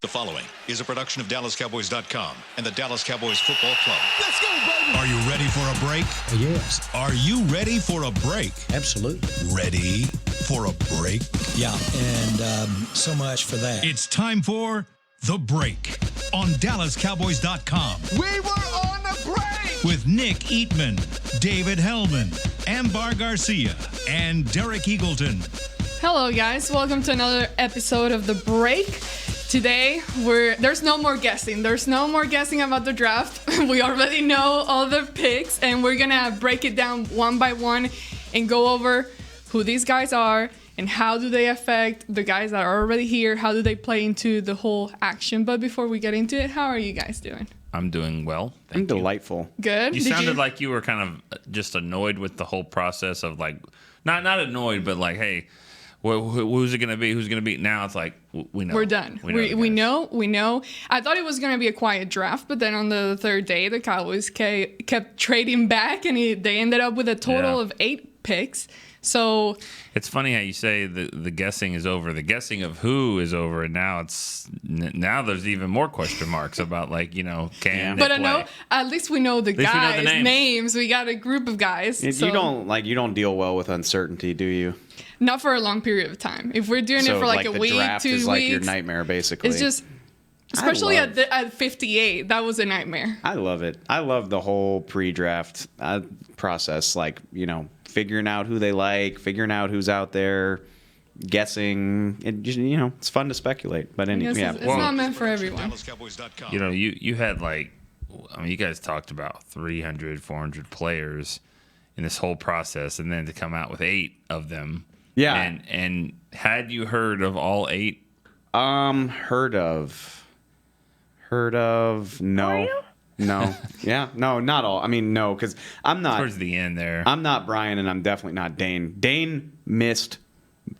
The following is a production of DallasCowboys.com and the Dallas Cowboys Football Club. Let's go, baby! Are you ready for a break? Yes. Are you ready for a break? Absolutely. Ready for a break? Yeah, and so much for that. It's time for The Break on DallasCowboys.com. We were on a break! With Nick Eatman, David Hellman, Ambar Garcia, and Derek Eagleton. Hello, guys. Welcome to another episode of The Break. Today, there's no more guessing. There's no more guessing about the draft. We already know all the picks, and we're going to break it down one by one and go over who these guys are and how do they affect the guys that are already here. How do they play into the whole action? But before we get into it, how are you guys doing? I'm doing well. I'm delightful. Good. You sounded like you were kind of just annoyed with the whole process of like, not annoyed, but like, hey, who's it going to be? Who's going to be? Now it's like, we know. We're done. We know. I thought it was going to be a quiet draft, but then on the third day, the Cowboys kept trading back, and they ended up with a total of 8 picks. So it's funny how you say the guessing is over. The guessing of who is over, and now there's even more question marks about like, can they But play? I know at least we know the guys' names. We got a group of guys. You don't deal well with uncertainty, do you? Not for a long period of time. If we're doing it for like a week, 2 weeks, the draft is like your nightmare, basically. It's just, especially at 58, that was a nightmare. I love it. I love the whole pre-draft process, like, figuring out who they like, figuring out who's out there, guessing. It's fun to speculate. But anyway, it's not meant for everyone. You had you guys talked about 300, 400 players in this whole process, and then to come out with 8 of them. Yeah. And had you heard of all 8? Heard of, no. No. Yeah, no, not all. I mean, no, because I'm not. Towards the end there. I'm not Brian, and I'm definitely not Dane. Dane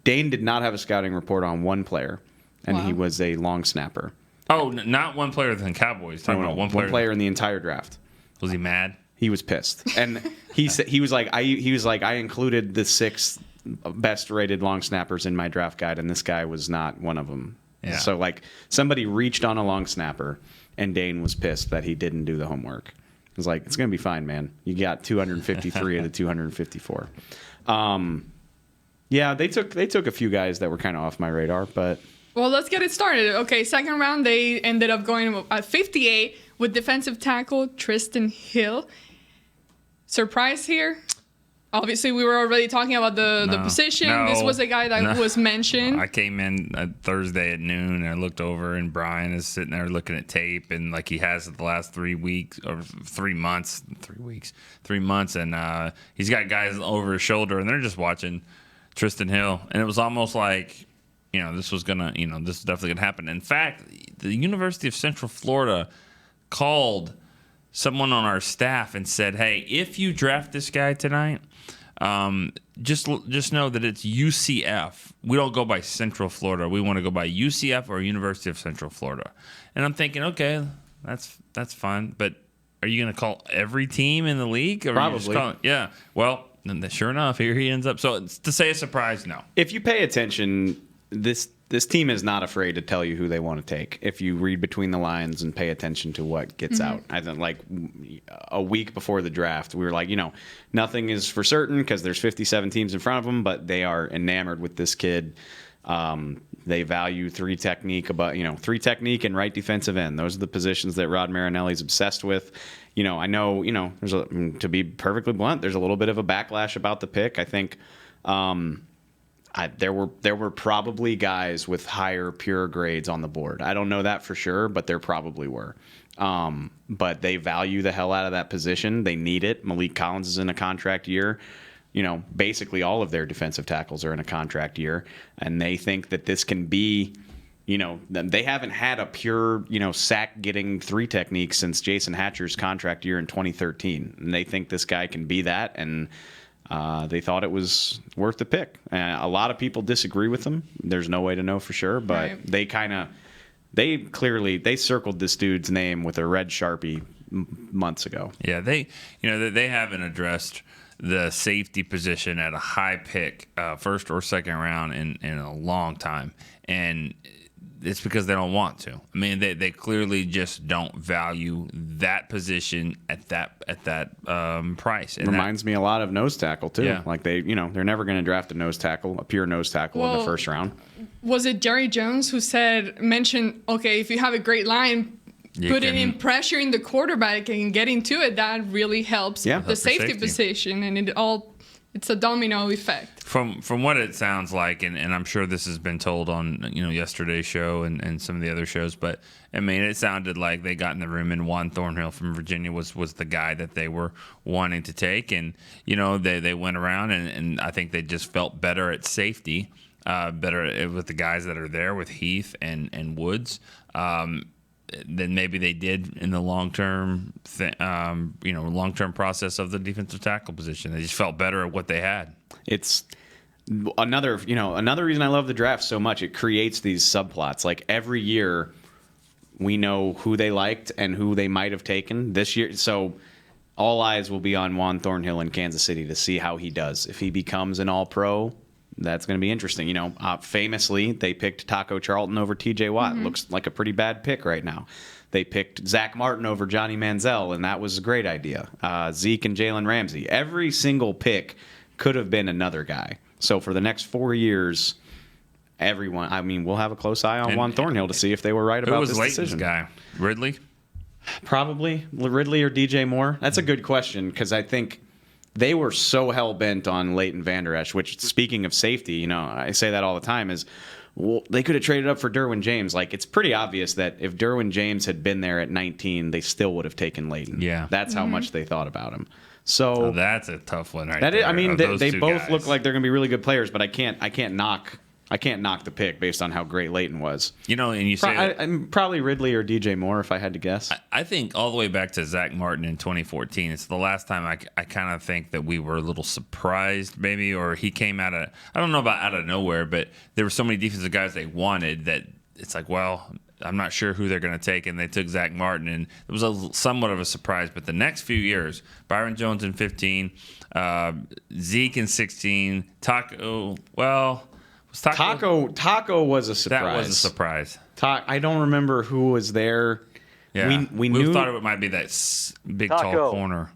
did not have a scouting report on one player, and he was a long snapper. Oh, not one player than Cowboys. Talking about one player in the entire draft. Was he mad? He was pissed, and he said he was like I included the 6 best rated long snappers in my draft guide, and this guy was not one of them. Yeah. So like somebody reached on a long snapper, and Dane was pissed that he didn't do the homework. He was like, "It's gonna be fine, man. You got 253 of the 254." Yeah, they took a few guys that were kind of off my radar, but. Well, let's get it started. Okay, second round, they ended up going at 58 with defensive tackle Tristan Hill. Surprise here? Obviously, we were already talking about the position. This was a guy that was mentioned. I came in Thursday at noon, and I looked over, and Brian is sitting there looking at tape, and like he has the last 3 weeks or 3 months, 3 months, and he's got guys over his shoulder, and they're just watching Tristan Hill, and it was almost like, this was gonna, this is definitely gonna happen. In fact, the University of Central Florida called someone on our staff and said, "Hey, if you draft this guy tonight, just know that it's UCF. We don't go by Central Florida. We want to go by UCF or University of Central Florida." And I'm thinking, okay, that's fine, but are you going to call every team in the league? Or Probably. Yeah. Well, sure enough, here he ends up. So to say a surprise, no. If you pay attention, this team is not afraid to tell you who they want to take. If you read between the lines and pay attention to what gets out. I think like a week before the draft, we were like, nothing is for certain because there's 57 teams in front of them, but they are enamored with this kid. They value 3 technique and right defensive end. Those are the positions that Rod Marinelli's obsessed with. I know, to be perfectly blunt, there's a little bit of a backlash about the pick. I think there were probably guys with higher pure grades on the board. I don't know that for sure, but there probably were. But they value the hell out of that position. They need it. Malik Collins is in a contract year. Basically all of their defensive tackles are in a contract year, and they think that this can be, they haven't had a pure, sack getting 3 technique since Jason Hatcher's contract year in 2013. And they think this guy can be that, and they thought it was worth the pick. A lot of people disagree with them. There's no way to know for sure, but right. They circled this dude's name with a red Sharpie months ago. Yeah, they haven't addressed the safety position at a high pick, first or second round in a long time. And it's because they don't want to. I mean, they clearly just don't value that position at that price. And Reminds me a lot of nose tackle too. Yeah. Like they're never going to draft a pure nose tackle in the first round. Was it Jerry Jones who mentioned, okay, if you have a great line, putting in pressure in the quarterback and getting to it, that really helps the safety position, and it's a domino effect. From what it sounds like, and I'm sure this has been told on yesterday's show and some of the other shows, but I mean, it sounded like they got in the room and Juan Thornhill from Virginia was the guy that they were wanting to take, and they went around and I think they just felt better at safety, better with the guys that are there with Heath and Woods. Than maybe they did in the long-term process of the defensive tackle position. They just felt better at what they had. It's another reason I love the draft so much. It creates these subplots. Like every year, we know who they liked and who they might have taken this year. So all eyes will be on Juan Thornhill in Kansas City to see how he does. If he becomes an All-Pro, that's going to be interesting. Famously, they picked Taco Charlton over T.J. Watt. Looks like a pretty bad pick right now. They picked Zach Martin over Johnny Manziel, and that was a great idea. Zeke and Jalen Ramsey. Every single pick could have been another guy. So for the next 4 years, we'll have a close eye on Juan Thornhill to see if they were right about this decision. Who was Leighton's guy? Ridley? Probably Ridley or DJ Moore. That's a good question because I think they were so hell-bent on Leighton Vander Esch, which, speaking of safety, I say that all the time, is they could have traded up for Derwin James. Like, it's pretty obvious that if Derwin James had been there at 19, they still would have taken Leighton. Yeah. That's how much they thought about him. So that's a tough one right there. They both guys. look like they're going to be really good players, but I can't knock the pick based on how great Leighton was. And you say I'm probably Ridley or DJ Moore if I had to guess. I think all the way back to Zach Martin in 2014. It's the last time I kind of think that we were a little surprised, maybe, or he came I don't know about out of nowhere, but there were so many defensive guys they wanted that it's like, well, I'm not sure who they're going to take, and they took Zach Martin, and it was somewhat of a surprise. But the next few years, Byron Jones in 15, Zeke in 16, Taco was a surprise. That was a surprise. I don't remember who was there. Yeah, we knew thought it might be that big tall corner.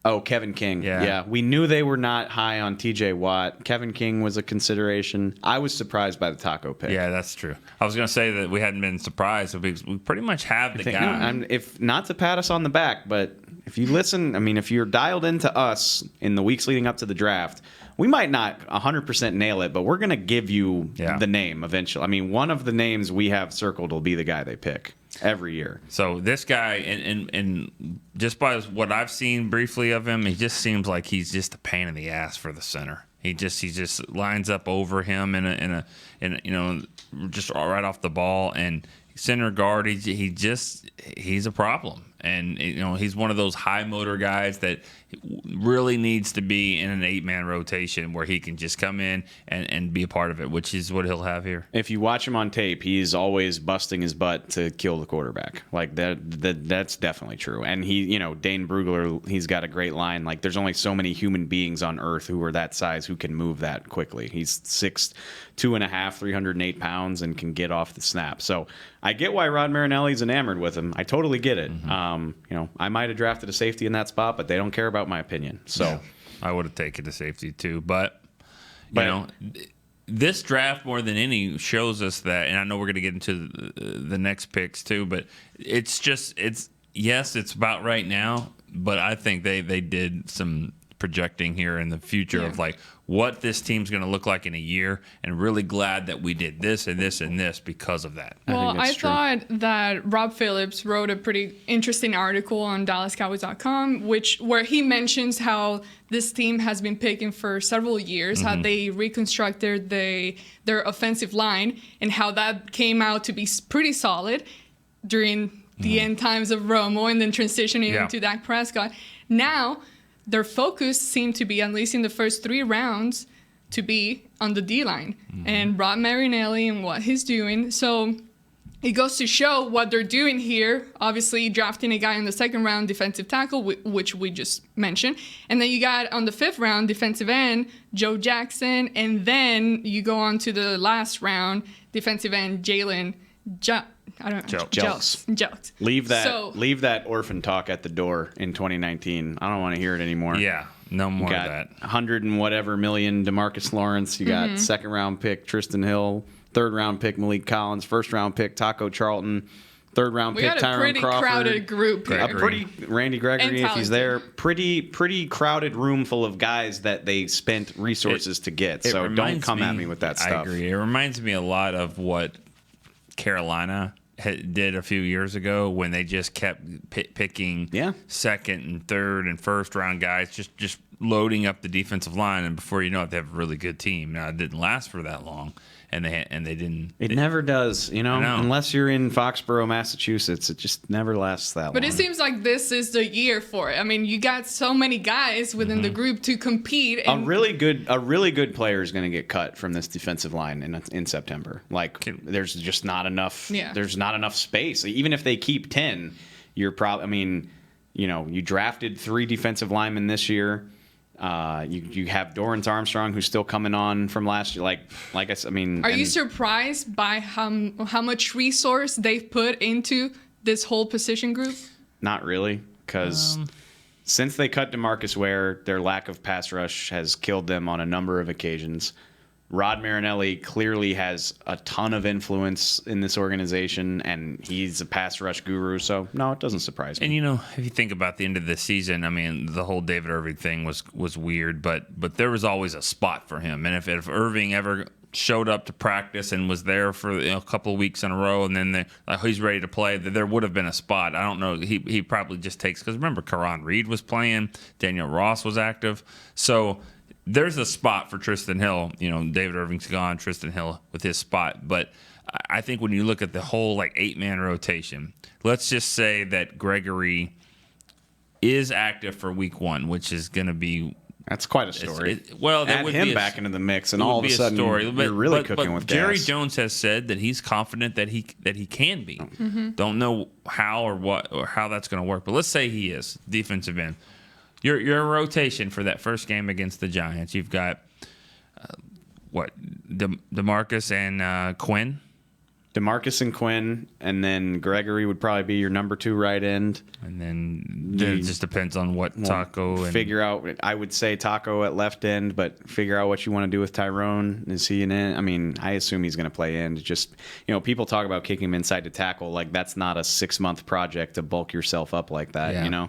Oh, Kevin King. Yeah. We knew they were not high on T.J. Watt. Kevin King was a consideration. I was surprised by the Taco pick. Yeah, that's true. I was going to say that we hadn't been surprised because we pretty much have the guy. If not to pat us on the back, but if you listen, if you're dialed into us in the weeks leading up to the draft, we might not 100% nail it, but we're going to give you the name eventually. One of the names we have circled will be the guy they pick every year. So this guy, and just by what I've seen briefly of him, he just seems like he's just a pain in the ass for the center. He just lines up over him in just right off the ball, and center guard. He's a problem, and he's one of those high motor guys that really needs to be in an 8-man rotation where he can just come in and be a part of it, which is what he'll have here. If you watch him on tape, he's always busting his butt to kill the quarterback. Like that's definitely true. And Dane Brugler, he's got a great line. Like, there's only so many human beings on earth who are that size who can move that quickly. He's 6'2.5", 308 pounds, and can get off the snap. So I get why Rod Marinelli's enamored with him. I totally get it. Mm-hmm. I might have drafted a safety in that spot, but they don't care about my opinion. So I would have taken a safety too, but this draft more than any shows us that, and I know we're going to get into the next picks too, but it's about right now, but I think they did some projecting here in the future of like what this team's going to look like in a year, and really glad that we did this and this and this because of that. Well, I thought that Rob Phillips wrote a pretty interesting article on DallasCowboys.com, where he mentions how this team has been picking for several years, how they reconstructed their offensive line, and how that came out to be pretty solid during the end times of Romo and then transitioning into Dak Prescott. Now, their focus seemed to be, at least in the first 3 rounds, to be on the D-line and Rod Marinelli and what he's doing. So it goes to show what they're doing here. Obviously, drafting a guy in the 2nd round, defensive tackle, which we just mentioned. And then you got on the 5th round, defensive end, Joe Jackson. And then you go on to the last round, defensive end, Jalen I don't know. Jelks. Jelks. Leave that orphan talk at the door in 2019. I don't want to hear it anymore. Yeah, no more You of got that. 100 and whatever million DeMarcus Lawrence. You got second round pick Tristan Hill, third round pick Malik Collins, first round pick Taco Charlton, third round We pick got a Tyrone pretty Crawford. crowded group here. A pretty Randy Gregory And if he's there. Pretty crowded room full of guys that they spent resources to get. It So don't reminds come at me with that stuff. I agree. It reminds me a lot of what Carolina did a few years ago when they just kept picking second and third and first round guys, just loading up the defensive line, and before you know it, they have a really good team. Now it didn't last for that long, and they didn't. It never does, I know. unless you're in Foxborough, Massachusetts. It just never lasts that long. But it seems like this is the year for it. I mean, you got so many guys within the group to compete. A And really good player is going to get cut from this defensive line in September. Like, there's just not enough. Yeah. There's not enough space. Even if they keep 10, you're probably. I mean, you drafted 3 defensive linemen this year. You have Dorrance Armstrong, who's still coming on from last year. Like I said, I mean, are you surprised by how much resource they've put into this whole position group? Not really, because since they cut DeMarcus Ware, their lack of pass rush has killed them on a number of occasions. Rod Marinelli clearly has a ton of influence in this organization, and he's a pass rush guru. So, no, it doesn't surprise me. And if you think about the end of the season, I mean, the whole David Irving thing was weird, but there was always a spot for him. And if Irving ever showed up to practice and was there for a couple of weeks in a row, and then he's ready to play, there would have been a spot. I don't know. He probably just takes, because remember, Karan Reed was playing, Daniel Ross was active, so there's a spot for Tristan Hill. David Irving's gone, Tristan Hill with his spot. But I think when you look at the whole 8-man rotation, let's just say that Gregory is active for week 1, which is going to be. That's quite a story. Add him back into the mix, and all of a sudden you're really cooking with gas. Jerry Jones has said that he's confident that he can be. Don't know how or what or how that's going to work, but let's say he is defensive end. Your rotation for that first game against the Giants, you've got DeMarcus and Quinn. DeMarcus and Quinn, and then Gregory would probably be your number 2 right end. And then it just depends on what Taco and figure out. I would say Taco at left end, but figure out what you want to do with Tyrone. Is he an end? I mean, I assume he's going to play end. Just people talk about kicking him inside to tackle. Like, that's not a 6-month project to bulk yourself up like that. Yeah.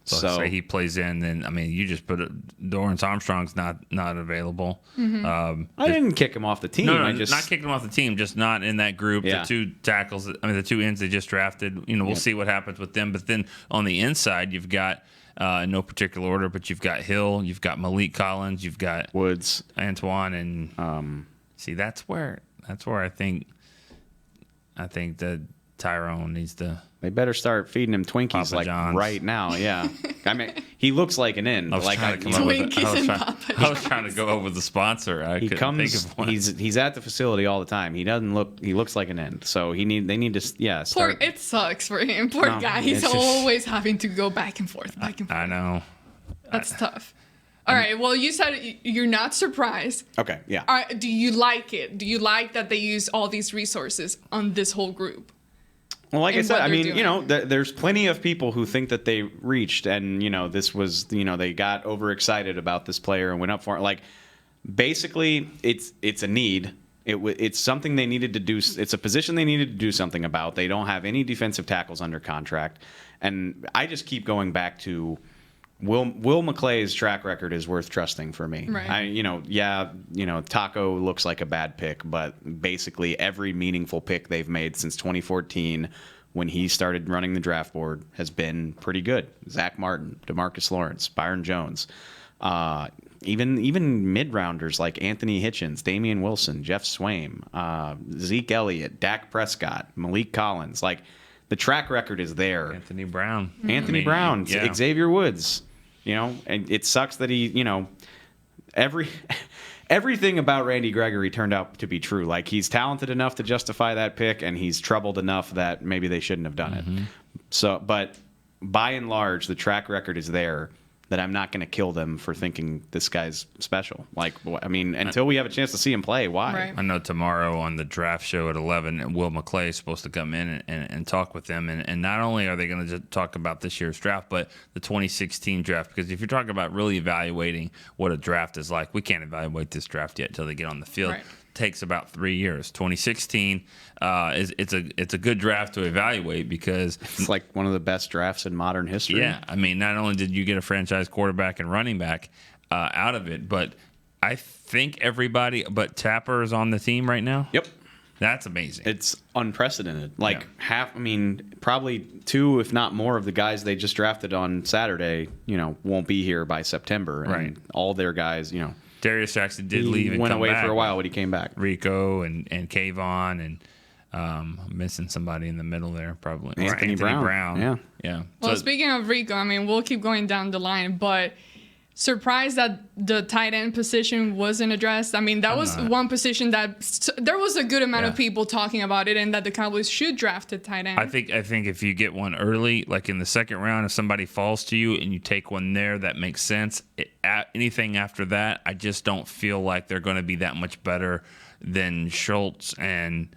So say he plays in, then you just put Dorrance Armstrong's not available. I didn't kick him off the team. No, I just not kicking him off the team, just not in that group. Yeah. The 2 tackles, the 2 ends they just drafted. We'll see what happens with them. But then on the inside, you've got in no particular order, but you've got Hill, you've got Malik Collins, you've got Woods, Antoine, and see that's where I think that Tyrone needs to. They better start feeding him Twinkies Papa John's. right now. Yeah, I mean, he looks like an end. I was trying to go over the sponsor. I couldn't think of one. He's at the facility all the time. He looks like an end. So they need to start. It sucks for him. Poor guy. He's always having to go back and forth. I know. That's tough. All right. Well, you said you're not surprised. Okay. Yeah. Do you like it? Do you like that they use all these resources on this whole group? Well, like I said, I mean, doing. there's plenty of people who think that they reached, and this was, they got overexcited about this player and went up for it. Like, basically, it's a need. It's something they needed to do. It's a position they needed to do something about. They don't have any defensive tackles under contract, and I just keep going back to Will McClay's track record is worth trusting for me. Right. Taco looks like a bad pick, but basically every meaningful pick they've made since 2014, when he started running the draft board, has been pretty good. Zach Martin, DeMarcus Lawrence, Byron Jones, even mid-rounders like Anthony Hitchens, Damian Wilson, Jeff Swaim, Zeke Elliott, Dak Prescott, Malik Collins. Like, the track record is there. Anthony Brown, yeah. Xavier Woods. And it sucks that he, everything about Randy Gregory turned out to be true. Like, he's talented enough to justify that pick, and he's troubled enough that maybe they shouldn't have done it. So, but by and large, the track record is there. that I'm not going to kill them for thinking this guy's special. Like, I mean, until we have a chance to see him play, why? Right. I know tomorrow on the draft show at 11, Will McClay is supposed to come in and talk with them. And not only are they going to talk about this year's draft, but the 2016 draft. Because if you're talking about really evaluating what a draft is like, we can't evaluate this draft yet until they get on the field. Right. Takes about 3 years. 2016 it's a good draft to evaluate because It's like one of the best drafts in modern history. yeah, I mean, not only did you get a franchise quarterback and running back out of it, but I think everybody but Tapper is on the team right now. Yep. That's amazing. It's unprecedented. Like Yeah. probably 2, if not more, of the guys they just drafted on Saturday, won't be here by September. And Right. all their guys, Darius Jackson did he leave and went come away back. for a while, but he came back. Rico and Kayvon and missing somebody in the middle there probably. Or Anthony Brown. Yeah. Well, So- speaking of Rico, I mean, we'll keep going down the line, but surprised that the tight end position wasn't addressed. I mean, that was one position that there was a good amount of Yeah. people talking about it, and that the Cowboys should draft a tight end. I think if you get one early, like in the second round, if somebody falls to you and you take one there, that makes sense. Anything after that, I just don't feel like they're going to be that much better than Schultz and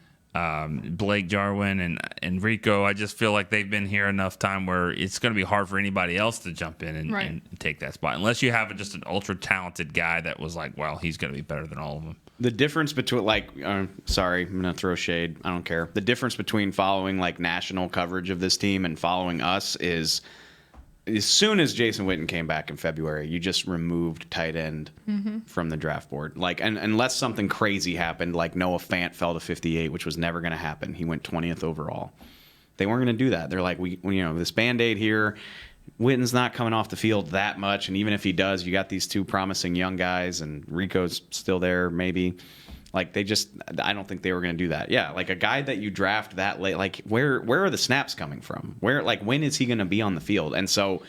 Blake Jarwin and Rico. I just feel like they've been here enough time where it's going to be hard for anybody else to jump in and take that spot, unless you have just an ultra talented guy that was like, well, he's going to be better than all of them. The difference between, sorry, I'm going to throw shade. I don't care. The difference between following national coverage of this team and following us is, as soon as Jason Witten came back in February, you just removed tight end from the draft board. And unless something crazy happened, like Noah Fant fell to 58, which was never going to happen. He went 20th overall. They weren't going to do that. They're like, this Band-Aid here, Witten's not coming off the field that much, and even if he does, you got these 2 promising young guys, and Rico's still there maybe. I don't think they were going to do that. Yeah, like a guy that you draft that late, like where are the snaps coming from? When is he going to be on the field? And so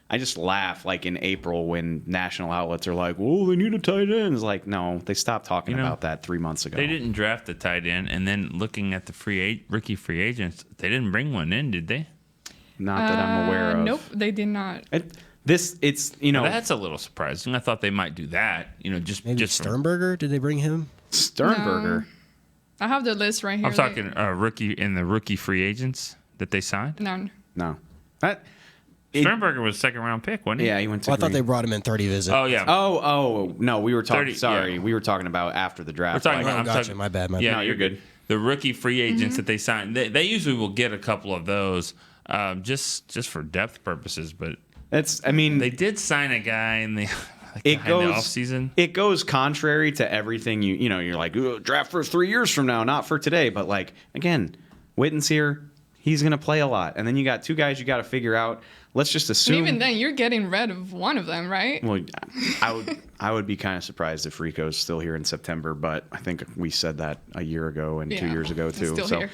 I just laugh in April when national outlets are like, "Oh, they need a tight end." It's like, no, they stopped talking about that 3 months ago. They didn't draft the tight end, and then looking at the rookie free agents, they didn't bring one in, did they? Not that I'm aware of. Nope, they did not. It's That's a little surprising. I thought they might do that. Just Maybe just Sternberger? Did they bring him? Sternberger. I have the list right here. I'm talking rookie free agents that they signed. None. No. Sternberger was a second round pick, wasn't he? Yeah, he went to. Well, I thought they brought him in 30 visit. Oh yeah. Oh no, we were talking. 30, sorry, yeah. we were talking about after the draft. We're talking Oh, about. I'm gotcha. talking, My bad. Yeah, No, you're good. The rookie free agents that they signed, they usually will get a couple of those just for depth purposes. But they did sign a guy in the off season. It goes contrary to everything you're like, draft for 3 years from now, not for today. But again, Witten's here. He's going to play a lot. And then you got 2 guys you got to figure out. Let's just assume. And even then, you're getting rid of one of them, right? Well, I would be kind of surprised if Rico's still here in September, but I think we said that a year ago and 2 years ago too. Still here.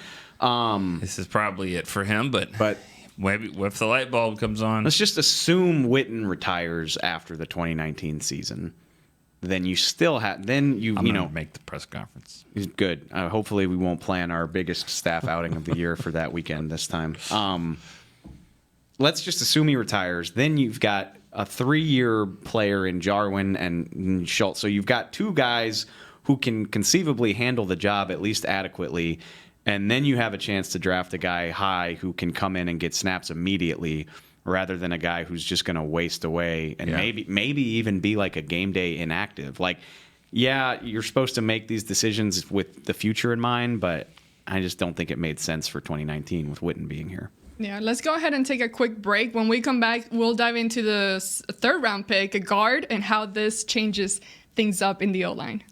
This is probably it for him, but maybe if the light bulb comes on. Let's just assume Witten retires after the 2019 season. Then you still have. Then you make the press conference. Good. Hopefully, we won't plan our biggest staff outing of the year for that weekend this time. Let's just assume he retires. Then you've got a 3-year player in Jarwin and Schultz. So you've got 2 guys who can conceivably handle the job at least adequately. And then you have a chance to draft a guy high who can come in and get snaps immediately, rather than a guy who's just going to waste away and maybe even be like a game day inactive. You're supposed to make these decisions with the future in mind, but I just don't think it made sense for 2019 with Witten being here. Yeah, let's go ahead and take a quick break. When we come back, we'll dive into the 3rd round pick, a guard, and how this changes things up in the O-line.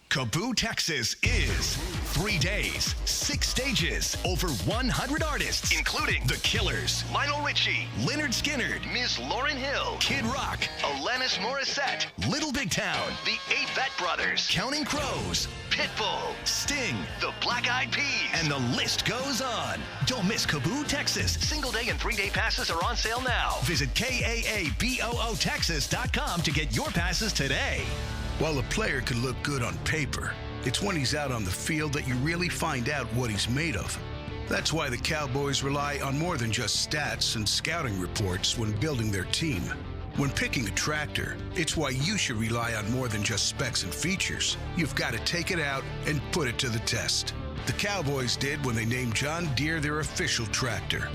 Kaboo Texas is 3 days, 6 stages, over 100 artists, including The Killers, Lionel Richie, Leonard Skinner, Ms. Lauryn Hill, Kid Rock, Alanis Morissette, Little Big Town, The Avett Brothers, Counting Crows, Pitbull, Sting, The Black Eyed Peas, and the list goes on. Don't miss Kaboo Texas. Single day and 3-day passes are on sale now. Visit KAABOOTexas.com to get your passes today. While a player could look good on paper, it's when he's out on the field that you really find out what he's made of. That's why the Cowboys rely on more than just stats and scouting reports when building their team. When picking a tractor, it's why you should rely on more than just specs and features. You've got to take it out and put it to the test. The Cowboys did when they named John Deere their official tractor.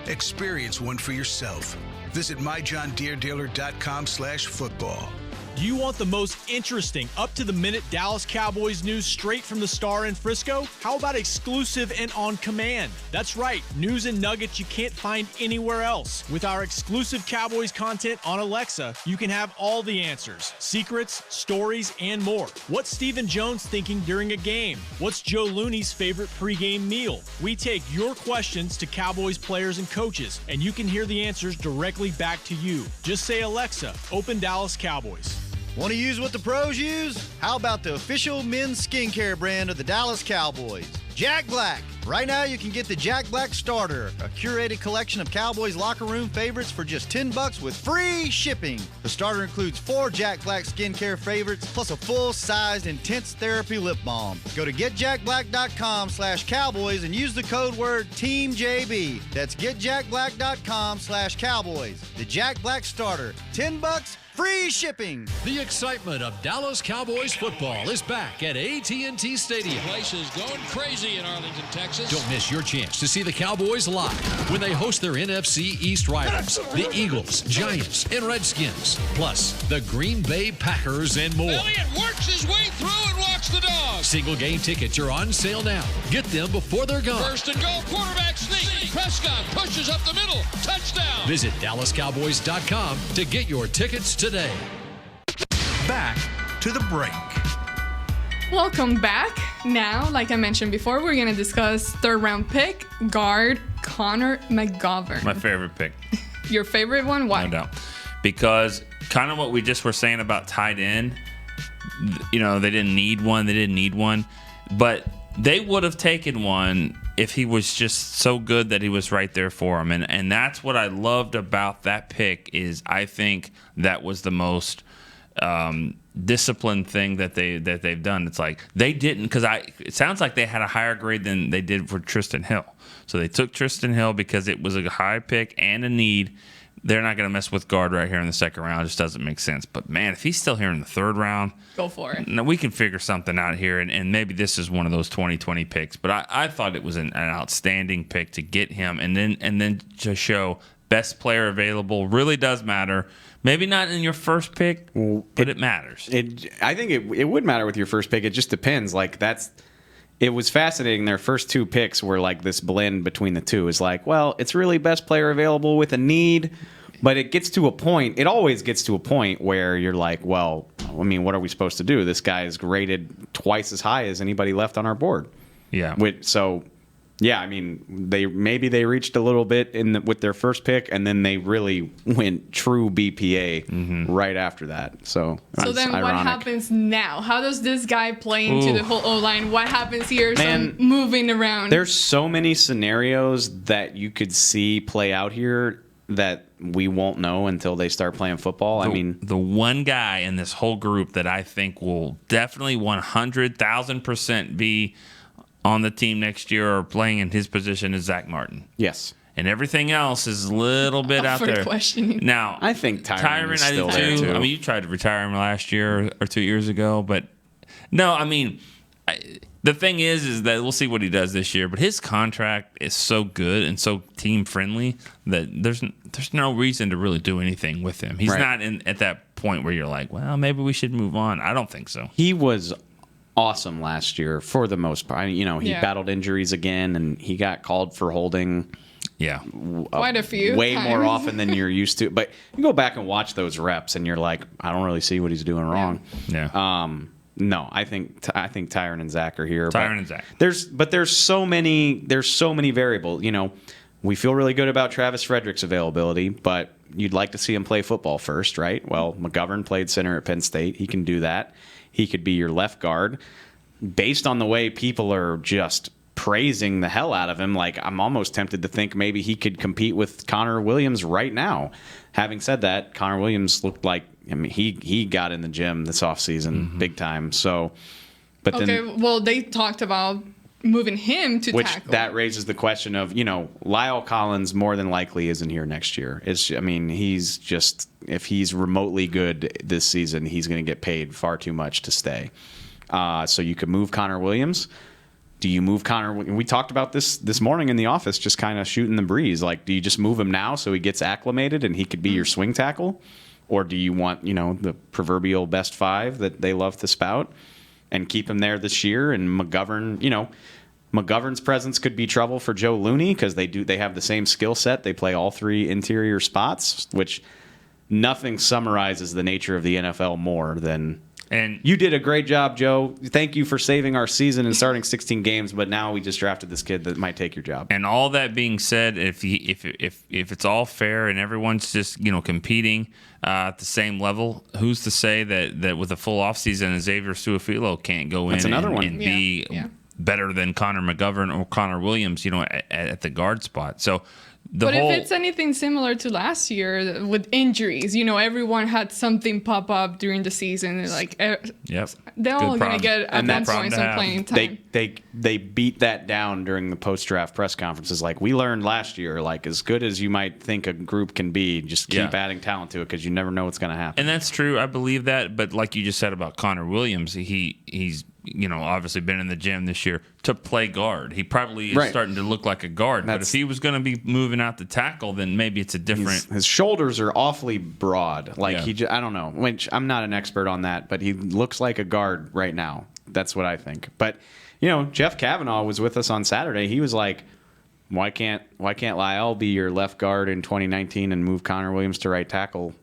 Experience one for yourself. Visit myjohndeeredealer.com/football. Do you want the most interesting, up-to-the-minute Dallas Cowboys news straight from the Star in Frisco? How about exclusive and on command? That's right, news and nuggets you can't find anywhere else. With our exclusive Cowboys content on Alexa, you can have all the answers, secrets, stories, and more. What's Stephen Jones thinking during a game? What's Joe Looney's favorite pregame meal? We take your questions to Cowboys players and coaches, and you can hear the answers directly back to you. Just say, Alexa, open Dallas Cowboys. Want to use what the pros use? How about the official men's skincare brand of the Dallas Cowboys, Jack Black? Right now, you can get the Jack Black Starter, a curated collection of Cowboys locker room favorites for just $10 with free shipping. The starter includes 4 Jack Black skincare favorites, plus a full-sized intense therapy lip balm. Go to getjackblack.com/Cowboys and use the code word TEAMJB. That's getjackblack.com/Cowboys. The Jack Black Starter, $10, free shipping. The excitement of Dallas Cowboys football is back at AT&T Stadium. The place is going crazy in Arlington, Texas. Don't miss your chance to see the Cowboys live when they host their NFC East rivals, the Eagles, Giants, and Redskins, plus the Green Bay Packers and more. Elliott works his way through and walks the dog. Single game tickets are on sale now. Get them before they're gone. First and goal, quarterback sneak. Prescott pushes up the middle. Touchdown. Visit DallasCowboys.com to get your tickets today. Back to the break. Welcome back. Now, like I mentioned before, we're going to discuss third-round pick, guard Connor McGovern. My favorite pick. Your favorite one? Why? No doubt. Because kind of what we just were saying about tight end, you know, they didn't need one. But they would have taken one if he was just so good that he was right there for him. And that's what I loved about that pick is I think that was the most disciplined thing that they've done. It's like they didn't, because it sounds like they had a higher grade than they did for Tristan Hill. So they took Tristan Hill because it was a high pick and a need. They're not going to mess with guard right here in the second round. It just doesn't make sense. But, man, if he's still here in the third round, go for it. We can figure something out here, and maybe this is one of those 2020 picks. But I thought it was an outstanding pick to get him, and then to show best player available really does matter. Maybe not in your first pick, but it matters. I think it would matter with your first pick. It just depends. It was fascinating. Their first 2 picks were like this blend between the two. It's like, well, it's really best player available with a need, but it gets to a point. It always gets to a point where you're like, well, I mean, what are we supposed to do? This guy is rated twice as high as anybody left on our board. Yeah. Yeah, I mean, they reached a little bit with their first pick, and then they really went true BPA right after that. So then ironic. What happens now? How does this guy play into the whole O-line? What happens here? Man, Some moving around. There's so many scenarios that you could see play out here that we won't know until they start playing football. The one guy in this whole group that I think will definitely 100,000% be on the team next year or playing in his position is Zach Martin. Yes. And everything else is a little bit out there. Questioning. Now, I think Tyron is I still do there too. I mean, you tried to retire him last year or 2 years ago, but no, I mean, the thing is that we'll see what he does this year. But his contract is so good and so team friendly that there's no reason to really do anything with him. He's not at that point where you're like, well, maybe we should move on. I don't think so. He was awesome last year for the most part. He battled injuries again, and he got called for holding. Yeah, quite a few. Way times. more often than you're used to. But you go back and watch those reps, and you're like, I don't really see what he's doing wrong. Yeah. No, I think Tyron and Zach are here. And Zach. There's so many variables. We feel really good about Travis Frederick's availability, but you'd like to see him play football first, right? Well, McGovern played center at Penn State. He can do that. He could be your left guard. Based on the way people are just praising the hell out of him, I'm almost tempted to think maybe he could compete with Connor Williams right now. Having said that, Connor Williams looked like, he got in the gym this offseason big time. So, but well, they talked about moving him to Which tackle. that raises the question of, Lyle Collins more than likely isn't here next year. He's just, if he's remotely good this season, he's going to get paid far too much to stay. So you could move Connor Williams. Do you move Connor? We talked about this morning in the office, just kind of shooting the breeze. Like, do you just move him now so he gets acclimated and he could be your swing tackle? Or do you want, the proverbial best five that they love to spout and keep him there this year? And McGovern, McGovern's presence could be trouble for Joe Looney because they have the same skill set. They play all three interior spots, which nothing summarizes the nature of the NFL more than. And you did a great job, Joe. Thank you for saving our season and starting 16 games. But now we just drafted this kid that might take your job. And all that being said, if it's all fair and everyone's just competing at the same level, who's to say that with a full offseason, Xavier Su'a-Filo can't go in and be better than Connor McGovern or Connor Williams, at the guard spot. So. If it's anything similar to last year with injuries, everyone had something pop up during the season. Like, they're all going to get at one point some playing time. They beat that down during the post-draft press conferences. Like, we learned last year, like, as good as you might think a group can be, just keep adding talent to it because you never know what's going to happen. And that's true. I believe that. But like you just said about Connor Williams, he's obviously been in the gym this year to play guard. He probably is starting to look like a guard. But if he was going to be moving out to tackle, then maybe it's a different. His shoulders are awfully broad. Like I don't know. Which I'm not an expert on that, but he looks like a guard right now. That's what I think. But Jeff Kavanaugh was with us on Saturday. He was like, "Why can't Lyle be your left guard in 2019 and move Connor Williams to right tackle?"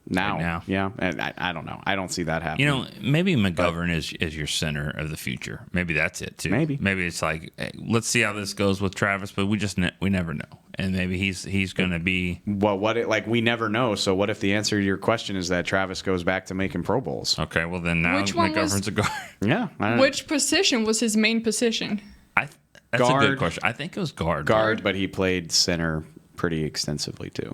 Now. Yeah. And I don't know. I don't see that happening. Maybe McGovern is your center of the future. Maybe that's it too. Maybe it's like, hey, let's see how this goes with Travis, but we never know. And maybe he's going to be. Well, we never know. So what if the answer to your question is that Travis goes back to making Pro Bowls? Okay, well then now McGovern's a guard. Yeah. Which position was his main position? That's a good question. I think it was guard. Guard, but he played center pretty extensively too.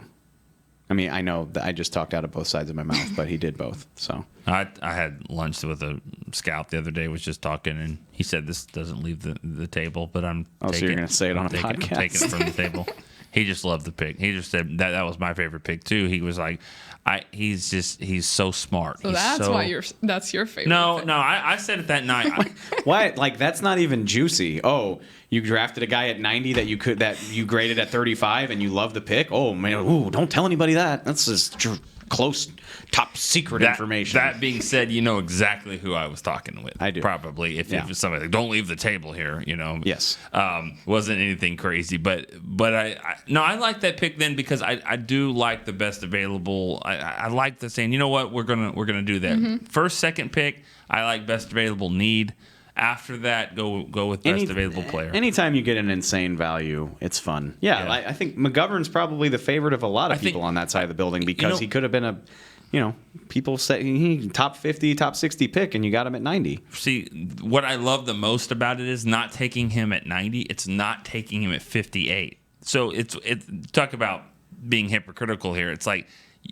I mean, I know that I just talked out of both sides of my mouth, but he did both. So I had lunch with a scout the other day. Was just talking, and he said this doesn't leave the table, but I'm. So you're going to say it on a podcast? I'm taking it from the table. He just loved the pick. He just said that was my favorite pick too. He was like, he's so smart. So that's your favorite. No, I said it that night. Why? Like, that's not even juicy. Oh, you drafted a guy at 90 that you graded at 35 and you love the pick. Oh man, don't tell anybody that. That's just close, top secret information. That being said, you know exactly who I was talking with. I do. Probably if it's somebody like, don't leave the table here. Yes. Wasn't anything crazy, but I like that pick then because I do like the best available. I like the saying, you know what, we're gonna do that. Mm-hmm. First, second pick, I like best available need. After that, go with best available player. Anytime you get an insane value, it's fun. Yeah. I think McGovern's probably the favorite of a lot of people on that side of the building because he could have been people say he top 50, top 60 pick, and you got him at 90. See, what I love the most about it is not taking him at 90. It's not taking him at 58. So it's talk about being hypocritical here. It's like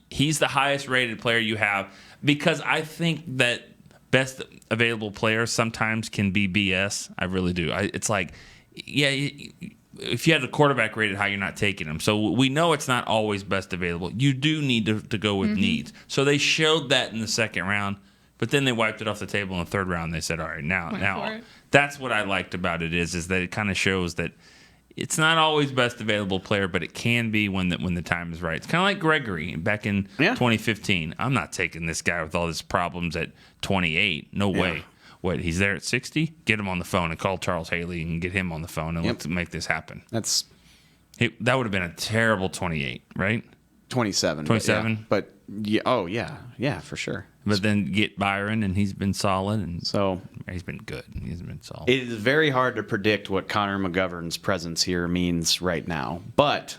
he's the highest rated player you have because I think that best available players sometimes can be BS. I really do. It's like, if you had the quarterback rated high, you're not taking him. So we know it's not always best available. You do need to go with needs. So they showed that in the second round, but then they wiped it off the table in the third round. They said, all right, now that's what I liked about it is that it kind of shows that it's not always best available player, but it can be when the time is right. It's kind of like Gregory back in 2015. I'm not taking this guy with all his problems at 28. No way. What, he's there at 60? Get him on the phone and call Charles Haley and get him on the phone and let's make this happen. That would have been a terrible 28, right? 27. 27? But yeah, for sure. But then get Byron, and he's been solid, and so he's been good. He's been solid. It is very hard to predict what Connor McGovern's presence here means right now, but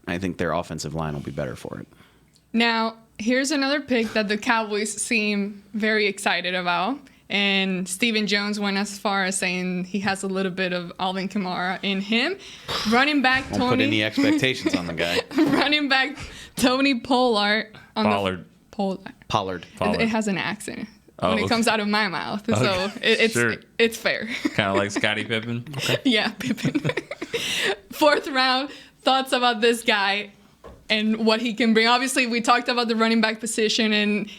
I think their offensive line will be better for it. Now, here's another pick that the Cowboys seem very excited about, and Stephen Jones went as far as saying he has a little bit of Alvin Kamara in him. Running back Don't put any expectations on the guy. Running back Tony Pollard. Pollard. It has an accent. when it comes out of my mouth. So it's fair. Kind of like Scottie Pippen. Okay. Yeah, Pippen. 4th round, thoughts about this guy and what he can bring. Obviously, we talked about the running back position and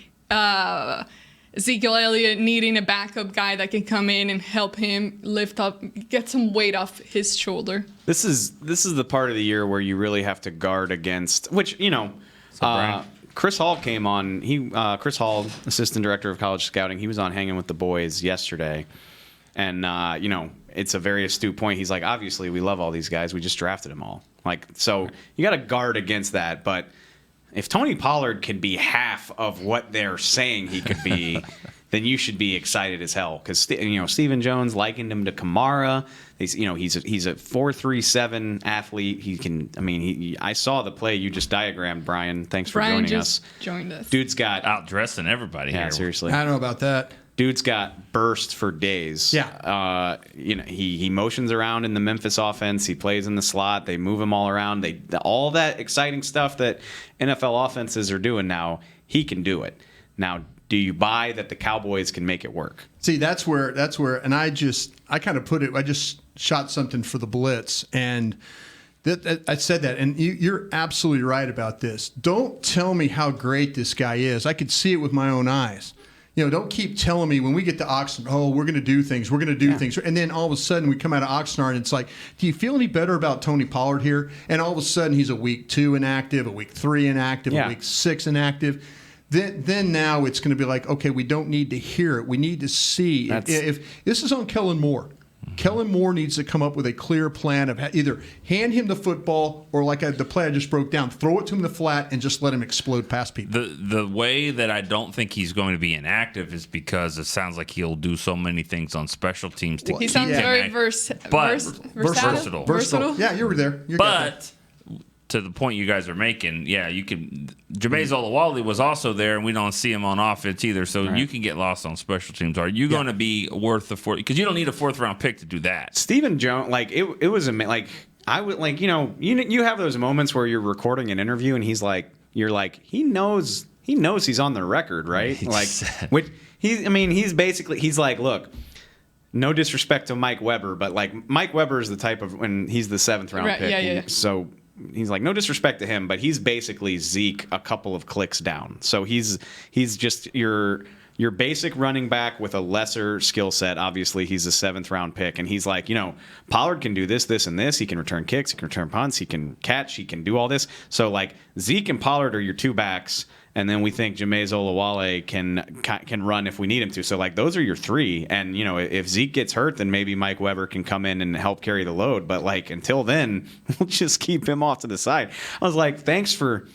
Ezekiel Elliott needing a backup guy that can come in and help him lift up, get some weight off his shoulder. This is the part of the year where you really have to guard against, which, Chris Hall came on. Chris Hall, assistant director of college scouting, he was on Hanging with the Boys yesterday. And, it's a very astute point. He's like, obviously, we love all these guys. We just drafted them all. So you got to guard against that. But if Tony Pollard can be half of what they're saying he could be, then you should be excited as hell. Because, Stephen Jones likened him to Kamara. He's a 4.37 athlete. He can. I saw the play you just diagrammed, Brian. Thanks for joining us. Joined us. Dude's got outdressing everybody. Yeah, here. seriously. I don't know about that. Dude's got burst for days. Yeah. He motions around in the Memphis offense. He plays in the slot. They move him all around. All that exciting stuff that NFL offenses are doing now, he can do it. Now, do you buy that the Cowboys can make it work? See, that's where, and I kind of put it, I just shot something for the Blitz, and I said that, and you're absolutely right about this. Don't tell me how great this guy is. I could see it with my own eyes. Don't keep telling me when we get to Oxnard, we're going to do things. We're going to do things. And then all of a sudden we come out of Oxnard and it's like, do you feel any better about Tony Pollard here? And all of a sudden he's a week 2 inactive, a week 3 inactive, a week 6 inactive. Then now it's going to be like, okay, we don't need to hear it. We need to see. If this is on Kellen Moore. Kellen Moore needs to come up with a clear plan of either hand him the football or, like the play I just broke down, throw it to him in the flat and just let him explode past people. The way that I don't think he's going to be inactive is because it sounds like he'll do so many things on special teams to keep him. He sounds very versatile. Versatile. Yeah, you were there. But to the point you guys are making, you can. Jameis Olawale was also there, and we don't see him on offense either. So you can get lost on special teams. Are you going to be worth the 40? Because you don't need a 4th round pick to do that. Stephen Jones, it was I would you have those moments where you're recording an interview and he's like, he knows he's on the record, right? He's like, look. No disrespect to Mike Weber, but Mike Weber is the type of when he's the 7th round pick. Yeah. So he's like, no disrespect to him, but he's basically Zeke a couple of clicks down. So he's just your basic running back with a lesser skill set. Obviously, he's a 7th round pick, and he's like, Pollard can do this, this, and this. He can return kicks, he can return punts, he can catch, he can do all this. So Zeke and Pollard are your 2 backs. And then we think Jameis Olawale can run if we need him to. So, those are your 3. And, if Zeke gets hurt, then maybe Mike Weber can come in and help carry the load. But, until then, we'll just keep him off to the side. I was like, thanks for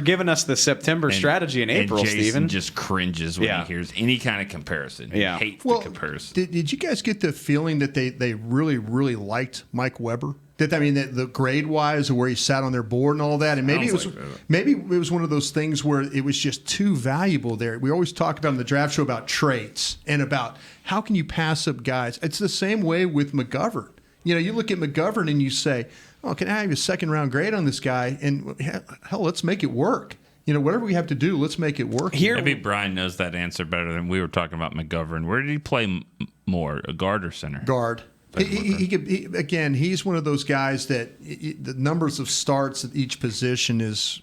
giving us the September strategy in April, and Jason Stephen. Just cringes when he hears any kind of comparison. He hates the comparison. Did you guys get the feeling that they really, really liked Mike Weber? The grade wise, or where he sat on their board and all that, and maybe it was one of those things where it was just too valuable there. We always talk about in the draft show about traits and about how can you pass up guys. It's the same way with McGovern. You look at McGovern and you say, "Oh, can I have a 2nd round grade on this guy?" And hell, let's make it work. Whatever we have to do, let's make it work. Maybe Brian knows that answer better than we were talking about McGovern. Where did he play more, a guard or center? Guard. He's one of those guys that the numbers of starts at each position is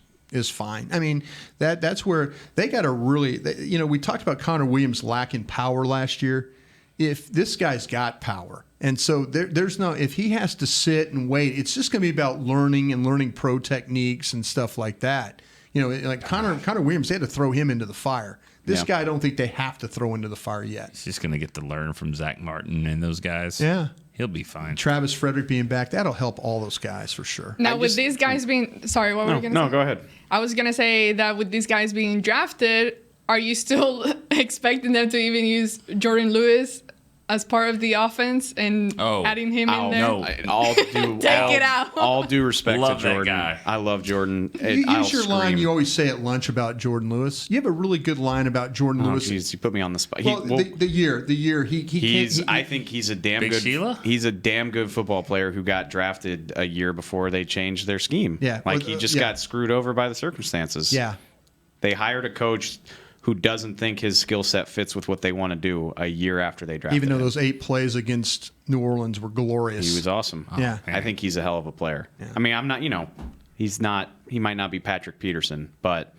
fine. That's where they got to really. We talked about Connor Williams lacking power last year. If this guy's got power, and so there's no. If he has to sit and wait, it's just going to be about learning pro techniques and stuff like that. Connor Williams, they had to throw him into the fire. This guy, I don't think they have to throw into the fire yet. He's just going to get to learn from Zach Martin and those guys. Yeah. He'll be fine. Travis Frederick being back, that'll help all those guys for sure. Now, with these guys being... Sorry, what were you going to say? No, go ahead. I was going to say that with these guys being drafted, are you still expecting them to even use Jordan Lewis as part of the offense and adding him in there? No, all due respect to Jordan. I love Jordan. You use your line you always say at lunch about Jordan Lewis. You have a really good line about Jordan Lewis. Geez, you put me on the spot. The year I think he's a damn good. Sheila? He's a damn good football player who got drafted a year before they changed their scheme. Yeah, he just got screwed over by the circumstances. Yeah, they hired a coach who doesn't think his skill set fits with what they want to do a year after they drafted Even though him. those 8 plays against New Orleans were glorious. He was awesome. Yeah. I think he's a hell of a player. Yeah. I mean, I'm not, he might not be Patrick Peterson, but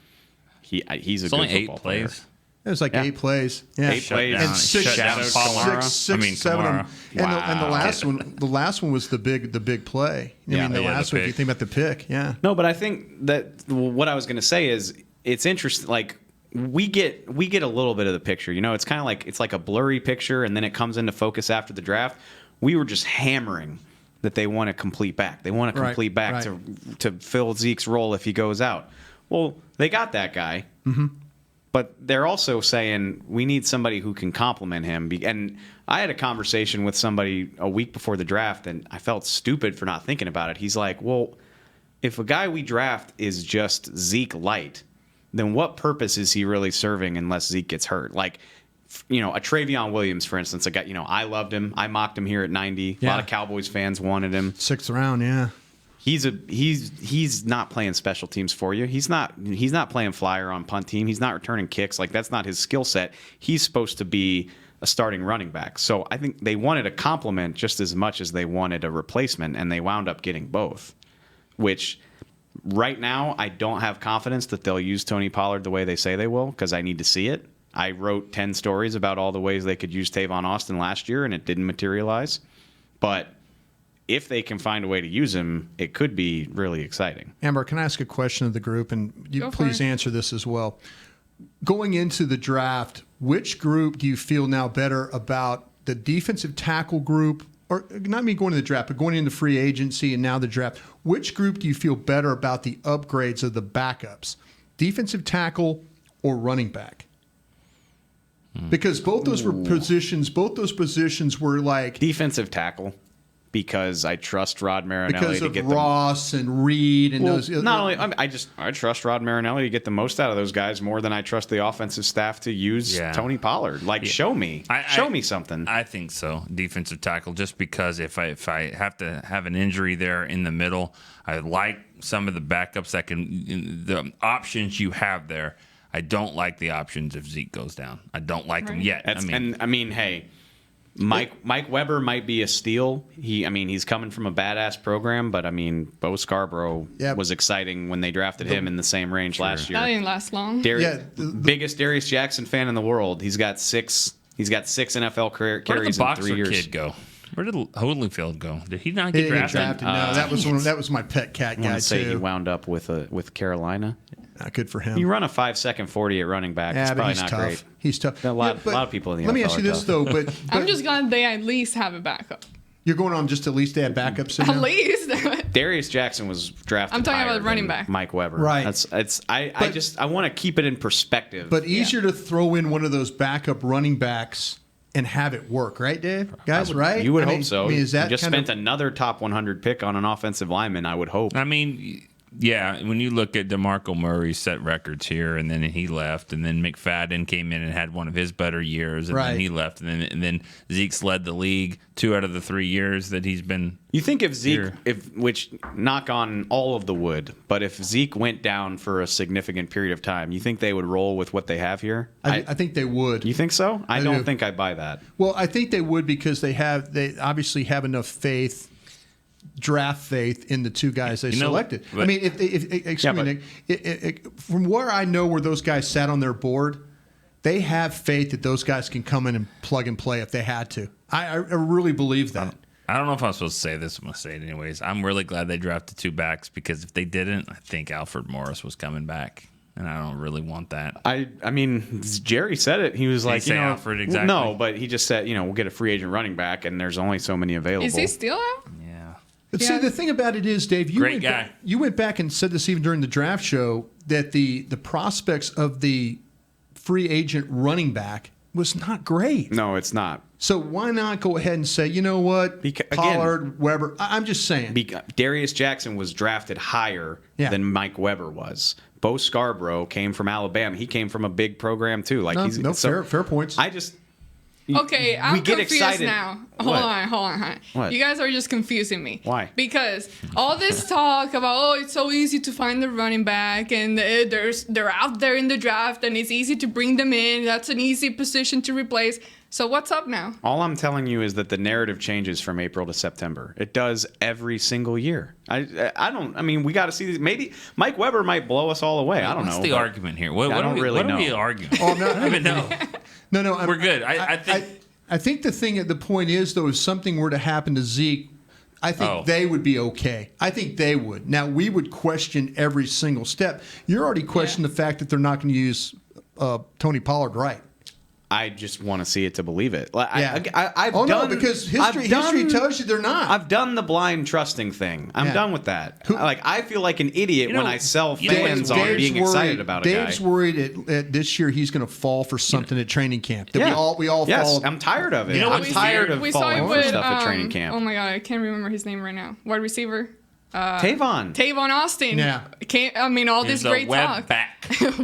he's a It's good only 8 football plays. player. It was like 8 plays. Yeah. 8 plays. And six, Kamara. seven of them. And the last one was the big play. The last one, if you think about the pick, yeah. No, but I think that what I was going to say is it's interesting. Like we get a little bit of the picture. It's kind of like it's like a blurry picture, and then it comes into focus after the draft. We were just hammering that they want a complete back. They want a complete back to fill Zeke's role if he goes out. Well, they got that guy. Mm-hmm. But they're also saying we need somebody who can complement him. And I had a conversation with somebody a week before the draft, and I felt stupid for not thinking about it. He's like, well, if a guy we draft is just Zeke light, then what purpose is he really serving unless Zeke gets hurt? Like, a Travion Williams, for instance, a guy, I loved him. I mocked him here at 90. A lot of Cowboys fans wanted him. 6th round, yeah. He's not playing special teams for you. He's not playing flyer on punt team. He's not returning kicks. Like, that's not his skill set. He's supposed to be a starting running back. So I think they wanted a complement just as much as they wanted a replacement, and they wound up getting both. Which right now I don't have confidence that they'll use Tony Pollard the way they say they will, because I need to see it. I wrote 10 stories about all the ways they could use Tavon Austin last year, and it didn't materialize. But if they can find a way to use him, it could be really exciting. Amber, can I ask a question of the group? And you please answer this as well. Going into the draft, which group do you feel now better about, the defensive tackle group, or not me going to the draft, but going into free agency and now the draft? Which group do you feel better about the upgrades of the backups, defensive tackle or running back? Because both those positions were like defensive tackle. Because I trust Rod Marinelli because to of get Ross and Reed and those. Not only I trust Rod Marinelli to get the most out of those guys more than I trust the offensive staff to use Tony Pollard. Like, show me something. I think so. Defensive tackle, just because if I have to have an injury there in the middle, I like some of the backups the options you have there. I don't like the options if Zeke goes down. I don't like them yet. Hey. Mike Weber might be a steal. He's coming from a badass program, but Bo Scarborough was exciting when they drafted him in the same range last year. That didn't last long. Biggest Darius Jackson fan in the world. He's got six NFL carries in 3 years. Where did the Boxer kid go? Where did Holyfield go? Did he not get drafted? No, that was my pet cat guy too. He wound up with Carolina. Good for him. You run a 5-second 40 at running back. It's probably not great. He's tough. A lot of people in the NFL. Let me ask you this though, but I'm just glad they at least have a backup. You're going on just at least they had backups in At least. Darius Jackson was drafted. I'm talking about running back. Mike Weber. Right. I want to keep it in perspective. But easier to throw in one of those backup running backs and have it work, right, Dave? Guys, right? You would hope so. Is that you just spent another top 100 pick on an offensive lineman, I would hope. Yeah, when you look at DeMarco Murray set records here, and then he left, and then McFadden came in and had one of his better years, and then he left, and then Zeke's led the league 2 out of the 3 years that he's been. You think if Zeke, which knock on all of the wood, but if Zeke went down for a significant period of time, you think they would roll with what they have here? I think they would. You think so? I don't think I buy that. Well, I think they would because they obviously have enough draft faith in the 2 guys they selected. From where I know where those guys sat on their board, they have faith that those guys can come in and plug and play if they had to. I really believe that. I don't know if I'm supposed to say this. I'm going to say it anyways. I'm really glad they drafted 2 backs because if they didn't, I think Alfred Morris was coming back. And I don't really want that. Jerry said it. He was like, Alfred, exactly. No, but he just said, we'll get a free agent running back, and there's only so many available. Is he still out? But see, the thing about it is, Dave, you went back and said this even during the draft show that the prospects of the free agent running back was not great. No, it's not. So why not go ahead and say, you know what, Pollard, Weber? I'm just saying. Darius Jackson was drafted higher than Mike Weber was. Bo Scarborough came from Alabama. He came from a big program too. Fair points. Okay, I'm get confused excited. now. Hold on. What? You guys are just confusing me. Why? Because all this talk about, it's so easy to find the running back, and they're out there in the draft, and it's easy to bring them in. That's an easy position to replace. So what's up now? All I'm telling you is that the narrative changes from April to September. It does every single year. I mean, we got to see these. Maybe Mike Weber might blow us all away. I don't know. What's the argument here? What I don't really know. What are we arguing? Oh, no, I don't even know. No, we're good. I think. I think the point is, though, if something were to happen to Zeke, I think they would be okay. I think they would. Now, we would question every single step. You're already questioning the fact that they're not going to use Tony Pollard right. I just want to see it to believe it. Because history tells you they're not. I've done the blind trusting thing. I'm done with that. I feel like an idiot when I sell fans on being excited about a guy. Dave's worried at this year he's going to fall for something at training camp. We all fall. I'm tired of it. I'm tired of falling for stuff at training camp. Oh my God, I can't remember his name right now. Wide receiver. Tavon Austin. Yeah. All this great talk. Back.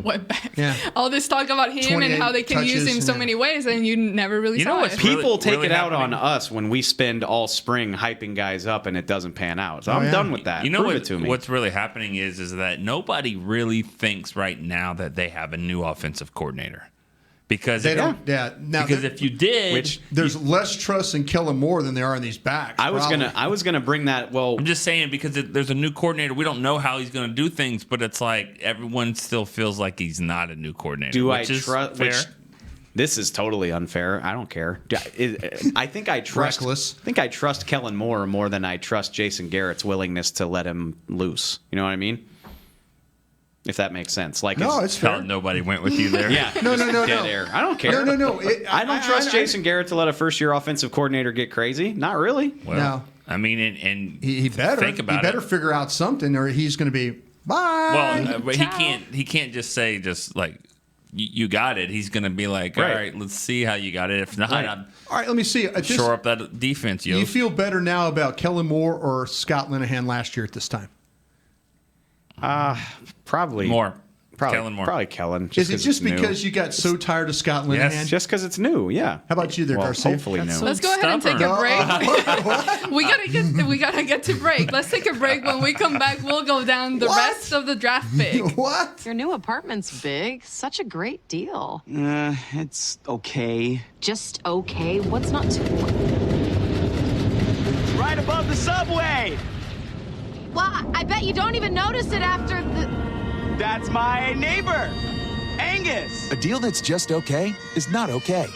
Web back. Yeah. All this talk about him and how they can use him so many ways, and you never really saw it. People take it out on us when we spend all spring hyping guys up and it doesn't pan out. So I'm done with that. You know Prove it to me. What's really happening is that nobody really thinks right now that they have a new offensive coordinator. Because they don't. Yeah. Now, because if you did, there's less trust in Kellen Moore than there are in these backs. I was gonna bring that. Well, I'm just saying because there's a new coordinator. We don't know how he's going to do things, but it's like everyone still feels like he's not a new coordinator. Do I trust? This is totally unfair. I don't care. I think I trust. Reckless. I think I trust Kellen Moore more than I trust Jason Garrett's willingness to let him loose. You know what I mean? If that makes sense. It's fair. Nobody went with you there. Yeah. No. Dead air. I don't care. No. I don't trust Jason Garrett to let a first-year offensive coordinator get crazy. Not really. Well, no. I mean, and he better think about he better figure out something, or he's going to be bye. Well, but he can't just say like you got it. He's going to be like, all right, let's see how you got it. If not, all right, let me see. Shore up that defense. Do you feel better now about Kellen Moore or Scott Linehan last year at this time? Probably Moore. Kellen Moore. Probably Kellen. Is it just because you got so tired of Scott Linehan? Yes, just because it's new. Yeah. How about you there, Garcia? Hopefully new. Let's go ahead and take a break. we gotta get to break. Let's take a break. When we come back, we'll go down the rest of the draft pick. What? Your new apartment's big. Such a great deal. It's okay. Just okay? What's not to? Right above the subway. Well, I bet you don't even notice it after the... That's my neighbor, Angus. A deal that's just okay is not okay.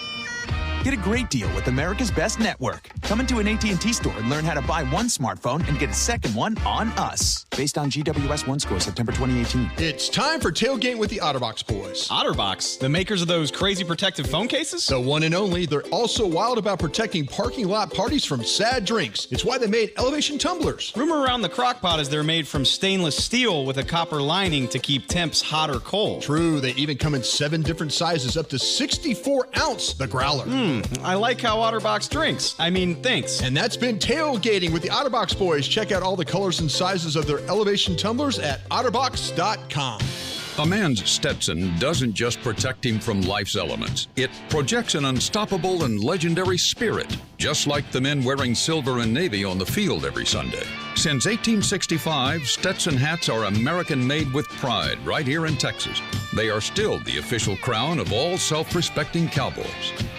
Get a great deal with America's Best Network. Come into an AT&T store and learn how to buy one smartphone and get a second one on us. Based on GWS 1 score, September 2018. It's time for Tailgate with the OtterBox boys. OtterBox, the makers of those crazy protective phone cases? The one and only. They're also wild about protecting parking lot parties from sad drinks. It's why they made elevation tumblers. Rumor around the crockpot is they're made from stainless steel with a copper lining to keep temps hot or cold. True, they even come in 7 different sizes, up to 64 ounce, the growler. I like how OtterBox drinks. Thinks. And that's been Tailgating with the OtterBox boys. Check out all the colors and sizes of their elevation tumblers at otterbox.com. A man's Stetson doesn't just protect him from life's elements. It projects an unstoppable and legendary spirit, just like the men wearing silver and navy on the field every Sunday. Since 1865, Stetson hats are American-made with pride right here in Texas. They are still the official crown of all self-respecting Cowboys.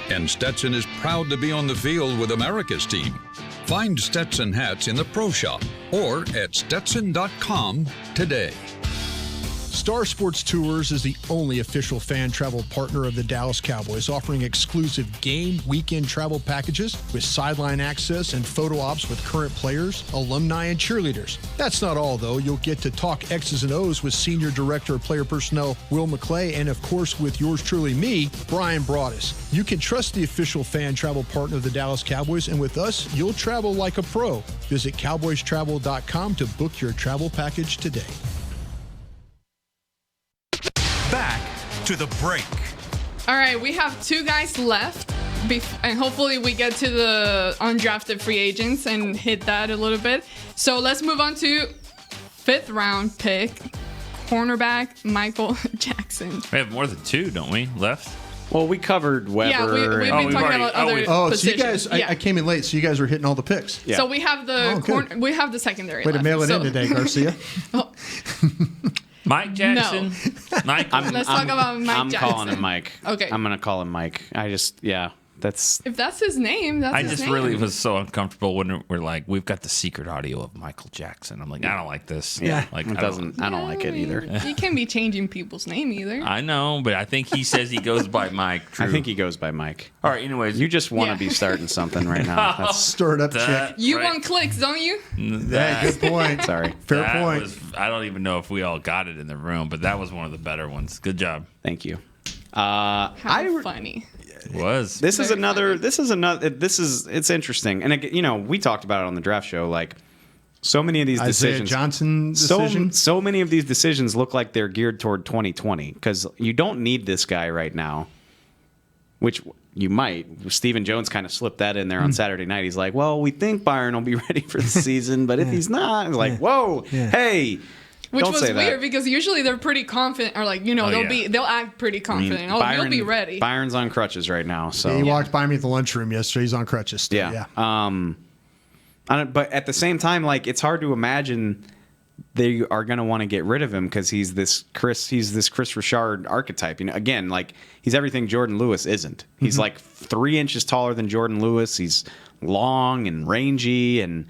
And Stetson is proud to be on the field with America's team. Find Stetson hats in the Pro Shop or at Stetson.com today. Star Sports Tours is the only official fan travel partner of the Dallas Cowboys, offering exclusive game weekend travel packages with sideline access and photo ops with current players, alumni, and cheerleaders. That's not all, though. You'll get to talk X's and O's with Senior Director of Player Personnel Will McClay, and of course with yours truly, me, Brian Broaddus. You can trust the official fan travel partner of the Dallas Cowboys, and with us, you'll travel like a pro. Visit cowboystravel.com to book your travel package today. Back to the break. All right, we have 2 guys left, and hopefully we get to the undrafted free agents and hit that a little bit. So let's move on to 5th round pick, cornerback Michael Jackson. We have more than 2, don't we, left? Well, we covered Weber. Yeah, we've been talking about other positions. So you guys, I came in late, so you guys were hitting all the picks. So we have we have the secondary. Way to left, mail it in today, Garcia. Mike Jackson. No. Mike. Let's talk about Mike Jackson. I'm calling him Mike. Okay. I'm going to call him Mike. If that's his name, that's his name. I just really was so uncomfortable when we're like, we've got the secret audio of Michael Jackson. I'm like, I don't like this. Yeah. Like, I don't like it either. You can't be changing people's name either. I know, but I think he says he goes by Mike. True. I think he goes by Mike. All right, anyways. You just want to be starting something right now. That's stir it up, chick. You want clicks, don't you? Good point. Sorry. Fair point. I don't even know if we all got it in the room, but that was one of the better ones. Good job. Thank you. How funny. It was. It's interesting. And we talked about it on the draft show. Like, so many of these Isaiah decisions, Johnson decision. So many of these decisions look like they're geared toward 2020 because you don't need this guy right now, which you might. Stephen Jones kind of slipped that in there on Saturday night. He's like, well, we think Byron will be ready for the season, but if he's not, it's like, whoa, hey. Which Don't was say weird that. because usually they're pretty confident, or they'll act pretty confident. You'll be ready. Byron's on crutches right now, so Yeah, he walked by me at the lunchroom yesterday. He's on crutches still. Yeah. But at the same time, like, it's hard to imagine they are going to want to get rid of him because he's this Chris Richard archetype. Again, like, he's everything Jordan Lewis isn't. He's like 3 inches taller than Jordan Lewis. He's long and rangy, and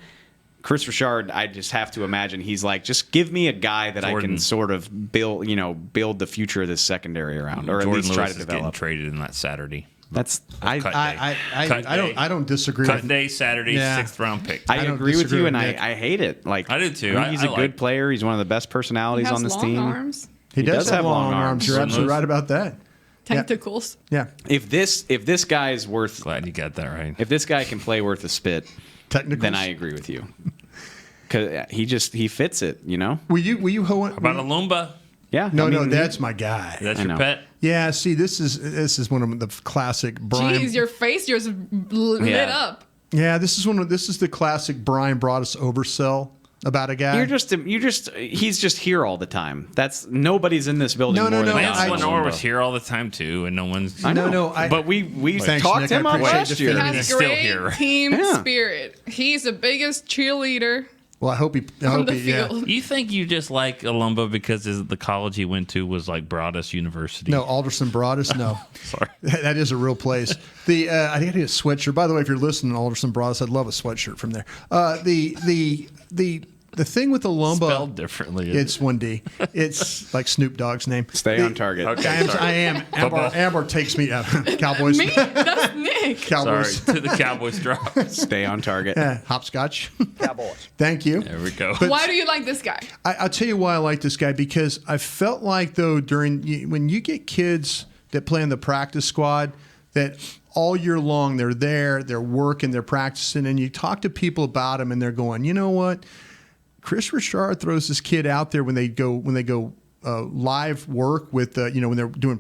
Chris Richard, I just have to imagine he's like, just give me a guy that I can sort of build the future of this secondary around, or Jordan at least Lewis try to is develop. getting traded in that Saturday. That's I don't disagree. Cut day Saturday, 6th round pick. I agree with you, and I hate it. Like, I do too. He's a good player. He's one of the best personalities on this team. Arms. He does have long arms. You're absolutely right about that. Tentacles. Yeah. If this guy's worth, glad you got that right. If this guy can play worth a spit, then I agree with you. Because he fits it, Were you about Alumba? Yeah. No, that's my guy. That's your pet? Yeah. See, this is one of the classic Brian. Jeez, your face just lit up. Yeah, this is the classic Brian Broaddus oversell about a guy. He's just here all the time. That's nobody's in this building. Lance Lenore was here all the time too, and no one's. I know. But we talked him up last year. He has great team spirit. He's the biggest cheerleader. Well, I hope he. You think you just like Alumba because the college he went to was like Broaddus University? No, Alderson Broaddus. No, sorry, that is a real place. I think I need a sweatshirt. By the way, if you're listening to Alderson Broaddus, I'd love a sweatshirt from there. The thing with Alumba, spelled differently. It's 1D. It's like Snoop Dogg's name. Stay on target. Okay, I am. Amber takes me out. Cowboys. Me? That's Nick. Cowboys. Sorry, to the Cowboys drop. Stay on target. Hopscotch. Cowboys. Thank you. There we go. But why do you like this guy? I'll tell you why I like this guy, because I felt like, though, when you get kids that play in the practice squad, that all year long they're there, they're working, they're practicing, and you talk to people about them, and they're going, you know what? Chris Richard throws this kid out there when they go live work with when they're doing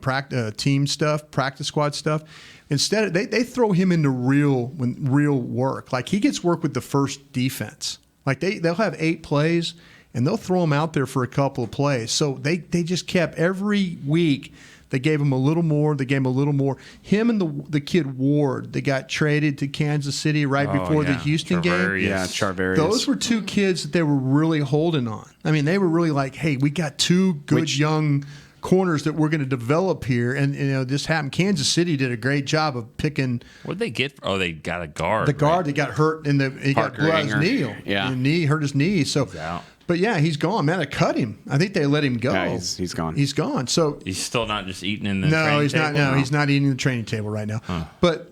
team stuff, practice squad stuff. Instead, they throw him into real work. Like, he gets work with the first defense. Like, they'll have 8 plays and they'll throw him out there for a couple of plays. So they just kept every week. They gave him a little more. They gave him a little more. Him and the kid Ward, they got traded to Kansas City right before the Houston game. Yeah, Charvarius. Those were 2 kids that they were really holding on. I mean, they were really like, hey, we got 2 good young corners that we're going to develop here. And, this happened. Kansas City did a great job of picking. What did they get? Oh, they got a guard. The guard that got hurt he got blood on his knee. Yeah. He hurt his knee. So he's out. But yeah, he's gone. Man, I cut him. I think they let him go. Yeah, he's gone. He's gone. So he's still not just eating in the no, training he's table? not. No, he's not eating the training table right now. Huh. But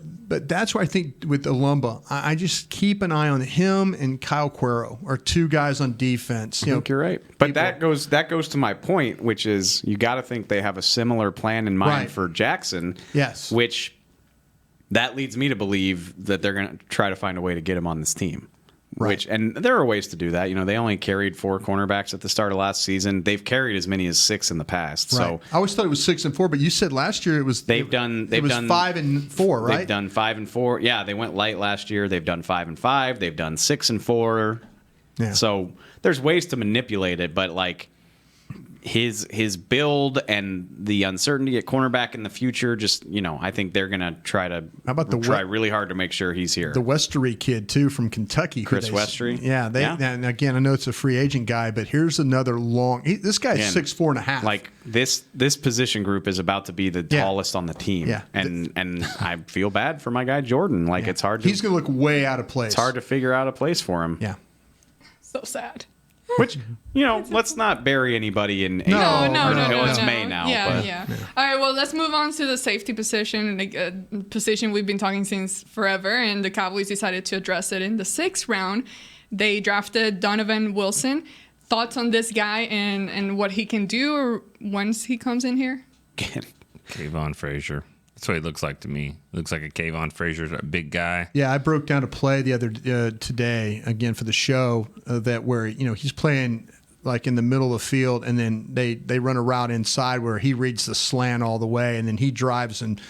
that's why I think with Alumba, I just keep an eye on him and Kyle Cuero are 2 guys on defense. I think you're right. But that goes to my point, which is you got to think they have a similar plan in mind for Jackson. Yes. Which that leads me to believe that they're going to try to find a way to get him on this team. Right. And there are ways to do that. They only carried 4 cornerbacks at the start of last season. They've carried as many as 6 in the past. Right. So I always thought it was 6 and 4, but you said last year it was 5 and 4, right? They've done 5 and 4. Yeah, they went light last year. They've done 5 and 5. They've done 6 and 4. Yeah. So there's ways to manipulate it, but his build and the uncertainty at cornerback in the future, just, I think they're going to try really hard to make sure he's here. The Westery kid, too, from Kentucky. Chris Westery? Yeah. And again, I know it's a free agent guy, but here's another this guy's 6'4.5". Like, this position group is about to be the tallest on the team. Yeah. And I feel bad for my guy Jordan. Like, it's hard to... He's going to look way out of place. It's hard to figure out a place for him. Yeah. So sad. Which, let's not bury anybody in No. It's May now. Yeah. All right, well, let's move on to the safety position, position we've been talking since forever, and the Cowboys decided to address it in the 6th round. They drafted Donovan Wilson. Thoughts on this guy and what he can do once he comes in here? Kayvon Frazier. That's what he looks like to me. Looks like a Kayvon Frazier, a big guy. Yeah, I broke down a play the other today again for the show that where he's playing like in the middle of the field, and then they run a route inside where he reads the slant all the way, and then he drives and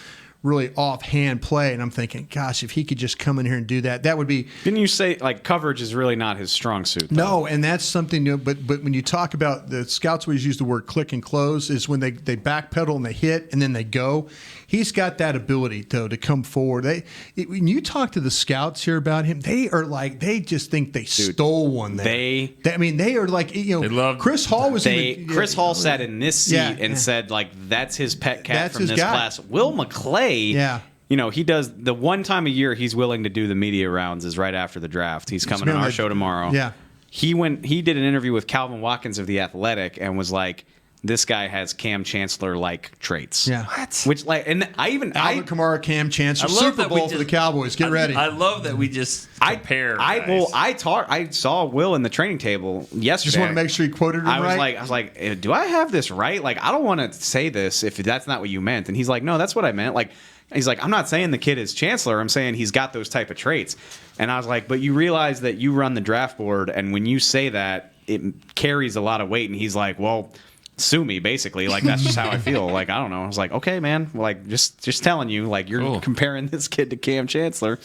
really offhand play, and I'm thinking, gosh, if he could just come in here and do that, that would be. Didn't you say like coverage is really not his strong suit? Though? No, and that's something new. But when you talk about the scouts, always use the word click and close. Is when they backpedal and they hit and then they go. He's got that ability though to come forward. When you talk to the scouts here about him, they are like they just think they stole one. There. They are like They love Chris Hall was. Chris Hall sat in this seat and said like that's his pet cat from this class. Will McClay. Yeah. He does the one time a year he's willing to do the media rounds is right after the draft. He's coming on our show tomorrow. Yeah. He did an interview with Calvin Watkins of The Athletic and was like, this guy has Cam Chancellor-like traits. Yeah. What? Which Albert Kamara, Cam Chancellor, Super Bowl for the Cowboys. Get ready. I love that we just compare. I saw Will in the training table yesterday. Just want to make sure you quoted him right. I was like, do I have this right? Like, I don't want to say this if that's not what you meant. And he's like, no, that's what I meant. Like, he's like, I'm not saying the kid is Chancellor. I'm saying he's got those type of traits. And I was like, but you realize that you run the draft board, and when you say that, it carries a lot of weight. And he's like, well, sue me, basically. Like, that's just how I feel. Like, I don't know. I was like, okay, man. Like, just telling you, like, you're comparing this kid to Cam Chancellor.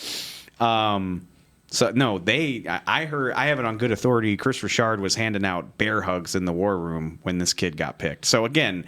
So no, I have it on good authority. Chris Richard was handing out bear hugs in the war room when this kid got picked. So again,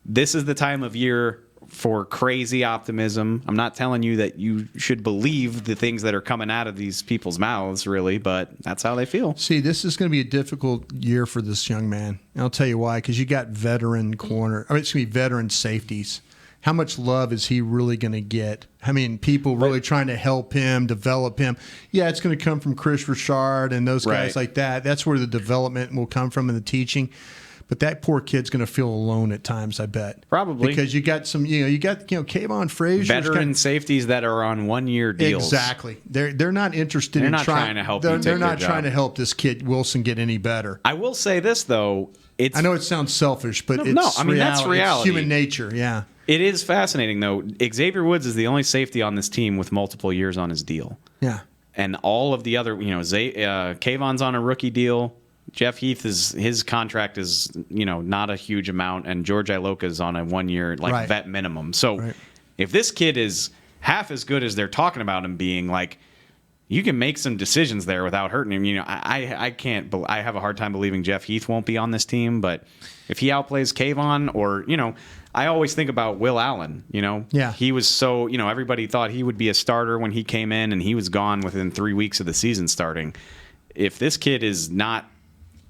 this is the time of year for crazy optimism. I'm not telling you that you should believe the things that are coming out of these people's mouths, really, but that's how they feel. See, this is going to be a difficult year for this young man. And I'll tell you why, because you got veteran veteran safeties. How much love is he really going to get? I mean, people really trying to help him, develop him. Yeah, it's going to come from Chris Richard and those guys like that. That's where the development will come from and the teaching. But that poor kid's going to feel alone at times, I bet. Probably. Because you got Kayvon Frazier. Veteran safeties that are on 1-year deals. Exactly. They're not interested in trying to help They're not trying to help this kid Wilson get any better. I will say this, though. I know it sounds selfish, but that's reality. It's human nature, yeah. It is fascinating, though. Xavier Woods is the only safety on this team with multiple years on his deal. Yeah. And all of the other, Kayvon's on a rookie deal. Jeff Heath his contract is, not a huge amount, and George Iloka's on a 1-year vet minimum. So if this kid is half as good as they're talking about him being, like, you can make some decisions there without hurting him. I can't. I have a hard time believing Jeff Heath won't be on this team. But if he outplays Kayvon, or I always think about Will Allen. Yeah, he was so everybody thought he would be a starter when he came in, and he was gone within 3 weeks of the season starting. If this kid is not,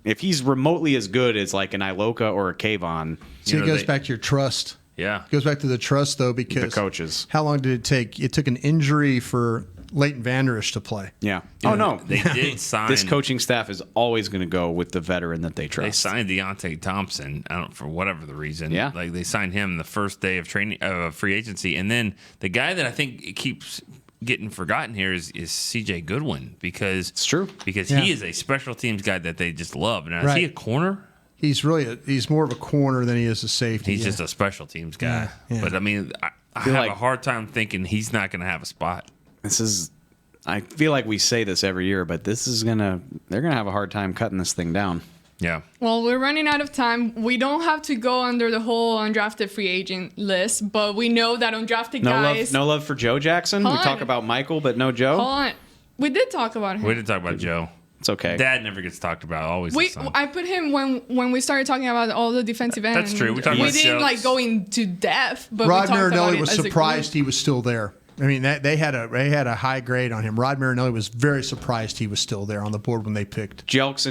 if he's remotely as good as like an Iloka or a Kayvon, see, it goes back to your trust. Yeah, it goes back to the trust though, because the coaches. How long did it take? It took an injury for Leighton Vander Esch to play. Yeah. They did sign. This coaching staff is always going to go with the veteran that they trust. They signed Deontay Thompson, for whatever the reason. Yeah. Like they signed him the first day of training, free agency, and then the guy that I think keeps getting forgotten here is C.J. Goodwin, because it's true, because he is a special teams guy that they just love. Now, is he a corner? He's he's more of a corner than he is a safety. He's just a special teams guy. Yeah. But I mean, I have a hard time thinking he's not going to have a spot. I feel like we say this every year, but they're gonna have a hard time cutting this thing down. Yeah. Well, we're running out of time. We don't have to go under the whole undrafted free agent list, but we know that undrafted guys. No love for Joe Jackson. We talk about Michael, but no Joe. Hold on. We did talk about him. We did talk about Joe. It's okay. Dad never gets talked about. Always the son. I put him when we started talking about all the defensive ends. That's true. We didn't like go into depth, but Rod we talked about Marinelli it was as a surprised group. he was still there. I mean, they had a high grade on him. Rod Marinelli was very surprised he was still there on the board when they picked. Jelks,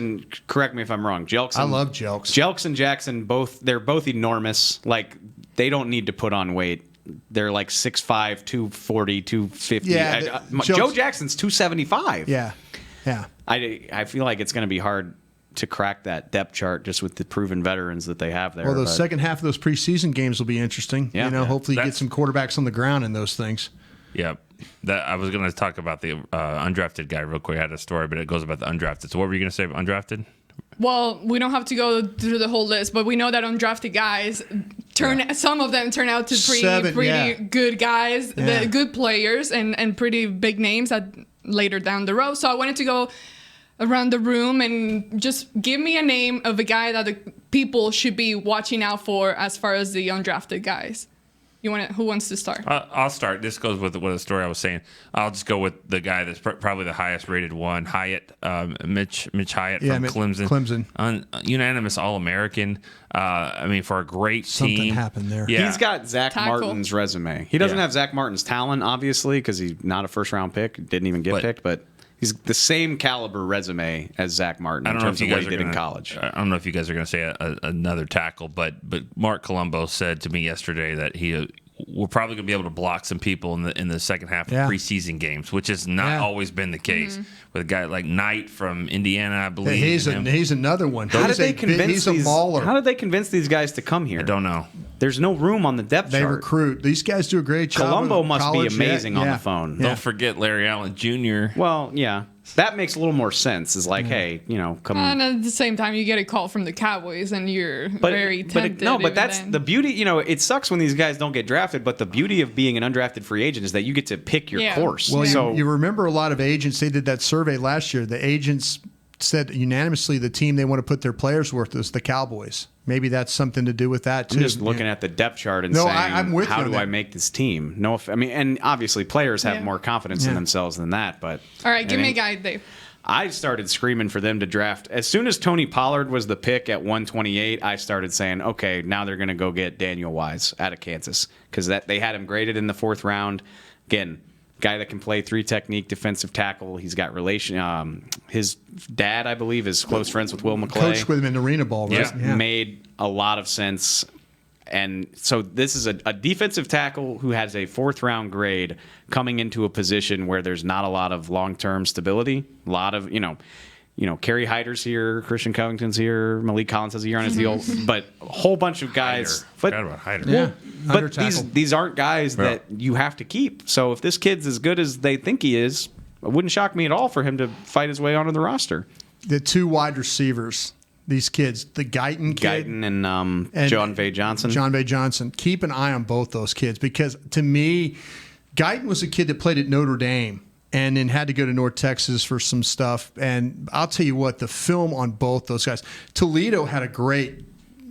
correct me if I'm wrong. Jelks. I love Jelks. Jelks and Jackson they're both enormous. Like they don't need to put on weight. They're like 6'5", 240, 250. Yeah, Joe Jackson's 275. Yeah. I feel like it's going to be hard to crack that depth chart just with the proven veterans that they have there. Well, the second half of those preseason games will be interesting. Yeah. Hopefully you get some quarterbacks on the ground in those things. Yep. I was going to talk about the undrafted guy real quick. I had a story, but it goes about the undrafted. So what were you going to say about undrafted? Well, we don't have to go through the whole list, but we know that undrafted guys some of them turn out to pretty good guys, the good players, and pretty big names later down the road. So I wanted to go around the room and just give me a name of a guy that the people should be watching out for as far as the undrafted guys. Who wants to start? I'll start. This goes with the story I was saying. I'll just go with the guy that's probably the highest rated one, Hyatt, Mitch Hyatt from Clemson. Unanimous All-American. For a great team. Something happened there. Yeah. He's got Zach Martin's resume. He doesn't have Zach Martin's talent, obviously, because he's not a first-round pick. Didn't even get picked, but he's the same caliber resume as Zach Martin in terms of what he did in college. I don't know if you guys are going to say another tackle, but Mark Colombo said to me yesterday that we're probably going to be able to block some people in the second half of preseason games, which has not always been the case with a guy like Knight from Indiana, I believe. He's another one. How did they convince he's a mauler. How did they convince these guys to come here? I don't know. There's no room on the depth chart. They recruit. These guys do a great job. Colombo must be amazing on the phone. Don't forget Larry Allen Jr. Well, yeah. That makes a little more sense. Is like, hey, come on. And at the same time, you get a call from the Cowboys, and you're very tempted. But that's the beauty. It sucks when these guys don't get drafted. But the beauty of being an undrafted free agent is that you get to pick your course. Well, you remember a lot of agents. They did that survey last year. The agents said unanimously the team they want to put their players with is the Cowboys. Maybe that's something to do with that too. I'm just looking at the depth chart and saying, how do I make this team? And obviously players have more confidence in themselves than that. But all right, give me a guy, Dave. I started screaming for them to draft. As soon as Tony Pollard was the pick at 128, I started saying, okay, now they're going to go get Daniel Wise out of Kansas because they had him graded in the 4th round. Again, guy that can play 3-technique defensive tackle. He's got his dad, I believe, is close friends with Will McClay. Coached with him in arena ball, right? Yeah. Made a lot of sense. And so this is a defensive tackle who has a 4th round grade coming into a position where there's not a lot of long-term stability. A lot of, Kerry Hyder's here, Christian Covington's here, Malik Collins has a year on his deal, but a whole bunch of guys. Forgot about Hyder. Yeah. But these aren't guys that you have to keep. So if this kid's as good as they think he is, it wouldn't shock me at all for him to fight his way onto the roster. The 2 wide receivers, these kids, the Guyton kid. and John Vay Johnson. John Vay Johnson. Keep an eye on both those kids because to me, Guyton was a kid that played at Notre Dame and then had to go to North Texas for some stuff. And I'll tell you what, the film on both those guys. Toledo had a great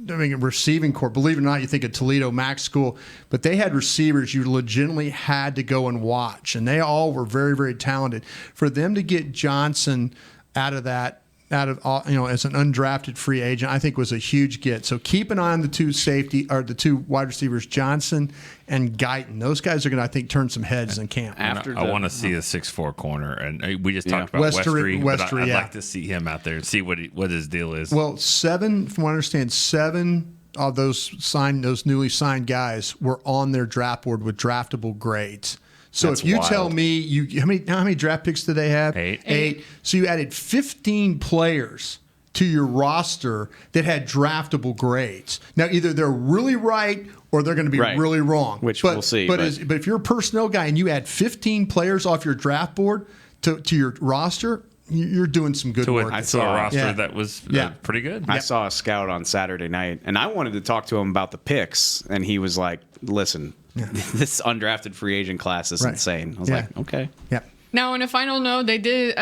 receiving corps. Believe it or not, you think of Toledo Max School, but they had receivers you legitimately had to go and watch, and they all were very, very talented. For them to get Johnson as an undrafted free agent, I think was a huge get. So keep an eye on the 2 wide receivers, Johnson and Guyton. Those guys are going to, I think, turn some heads in camp. I want to see a 6'4" corner, and we just talked about Westry, but I'd like to see him out there and see what his deal is. Well, from what I understand, 7 of those newly signed guys were on their draft board with draftable grades. So That's if you wild. tell me how many draft picks do they have? 8. So you added 15 players to your roster that had draftable grades. Now either they're really right or they're going to be really wrong, we'll see. But if you're a personnel guy and you add 15 players off your draft board to your roster, you're doing some good work. I saw a roster that was pretty good. I saw a scout on Saturday night, and I wanted to talk to him about the picks, and he was like, listen, this undrafted free agent class is insane. I was like, okay. Yeah. Now, on a final note, they did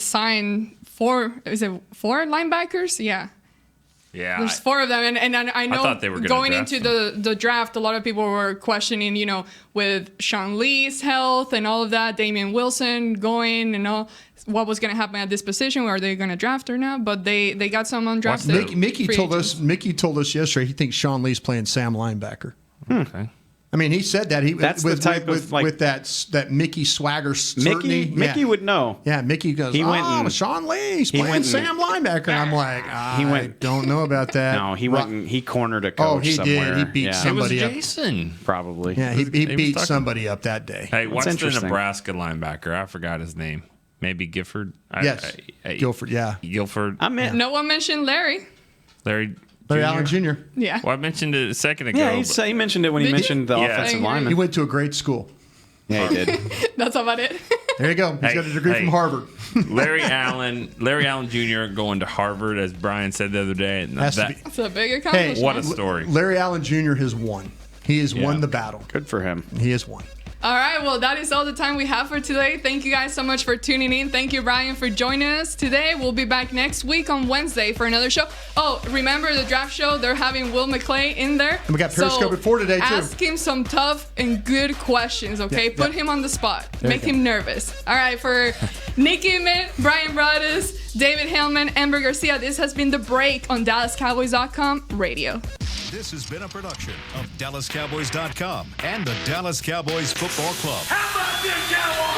sign 4 linebackers? Yeah. Yeah. There's 4 of them, and I know thought they were gonna going draft into the draft, a lot of people were questioning, with Sean Lee's health and all of that, Damian Wilson going and all, what was going to happen at this position. Are they going to draft or not? But they got some undrafted. Mickey told us yesterday he thinks Sean Lee's playing Sam linebacker. Okay. I mean, he said that That's the type of with that Mickey swagger certainty. Mickey would know. Yeah, Mickey goes, Sean Lee's playing Sam linebacker. And I'm like, I don't know about that. No, he went and he cornered a coach he somewhere. did. He beat somebody up. It was Jason. Probably. Yeah, he beat somebody up that day. Hey, what's the Nebraska linebacker? I forgot his name. Maybe Gifford? Yes. Guilford, yeah. Guilford. No one mentioned Larry. Larry Allen Jr. Yeah. Well, I mentioned it a second ago. Yeah, he mentioned it when he mentioned the offensive lineman. He went to a great school. Yeah, he did. That's about it. There you go. He's got a degree from Harvard. Larry Allen Jr. going to Harvard, as Brian said the other day. It's a big accomplishment. What a story. Larry Allen Jr. has won. He has won the battle. Good for him. He has won. All right, well, that is all the time we have for today. Thank you guys so much for tuning in. Thank you, Brian, for joining us today. We'll be back next week on Wednesday for another show. Oh, remember the draft show? They're having Will McClay in there. And we got Periscope at 4 today, too. Ask him some tough and good questions, okay? Put him on the spot. Make him nervous. All right, for Nikki Mint, Brian Broaddus, David Hellman, Amber Garcia, this has been The Break on DallasCowboys.com radio. This has been a production of DallasCowboys.com and the Dallas Cowboys Football Club. How about this, Cowboys?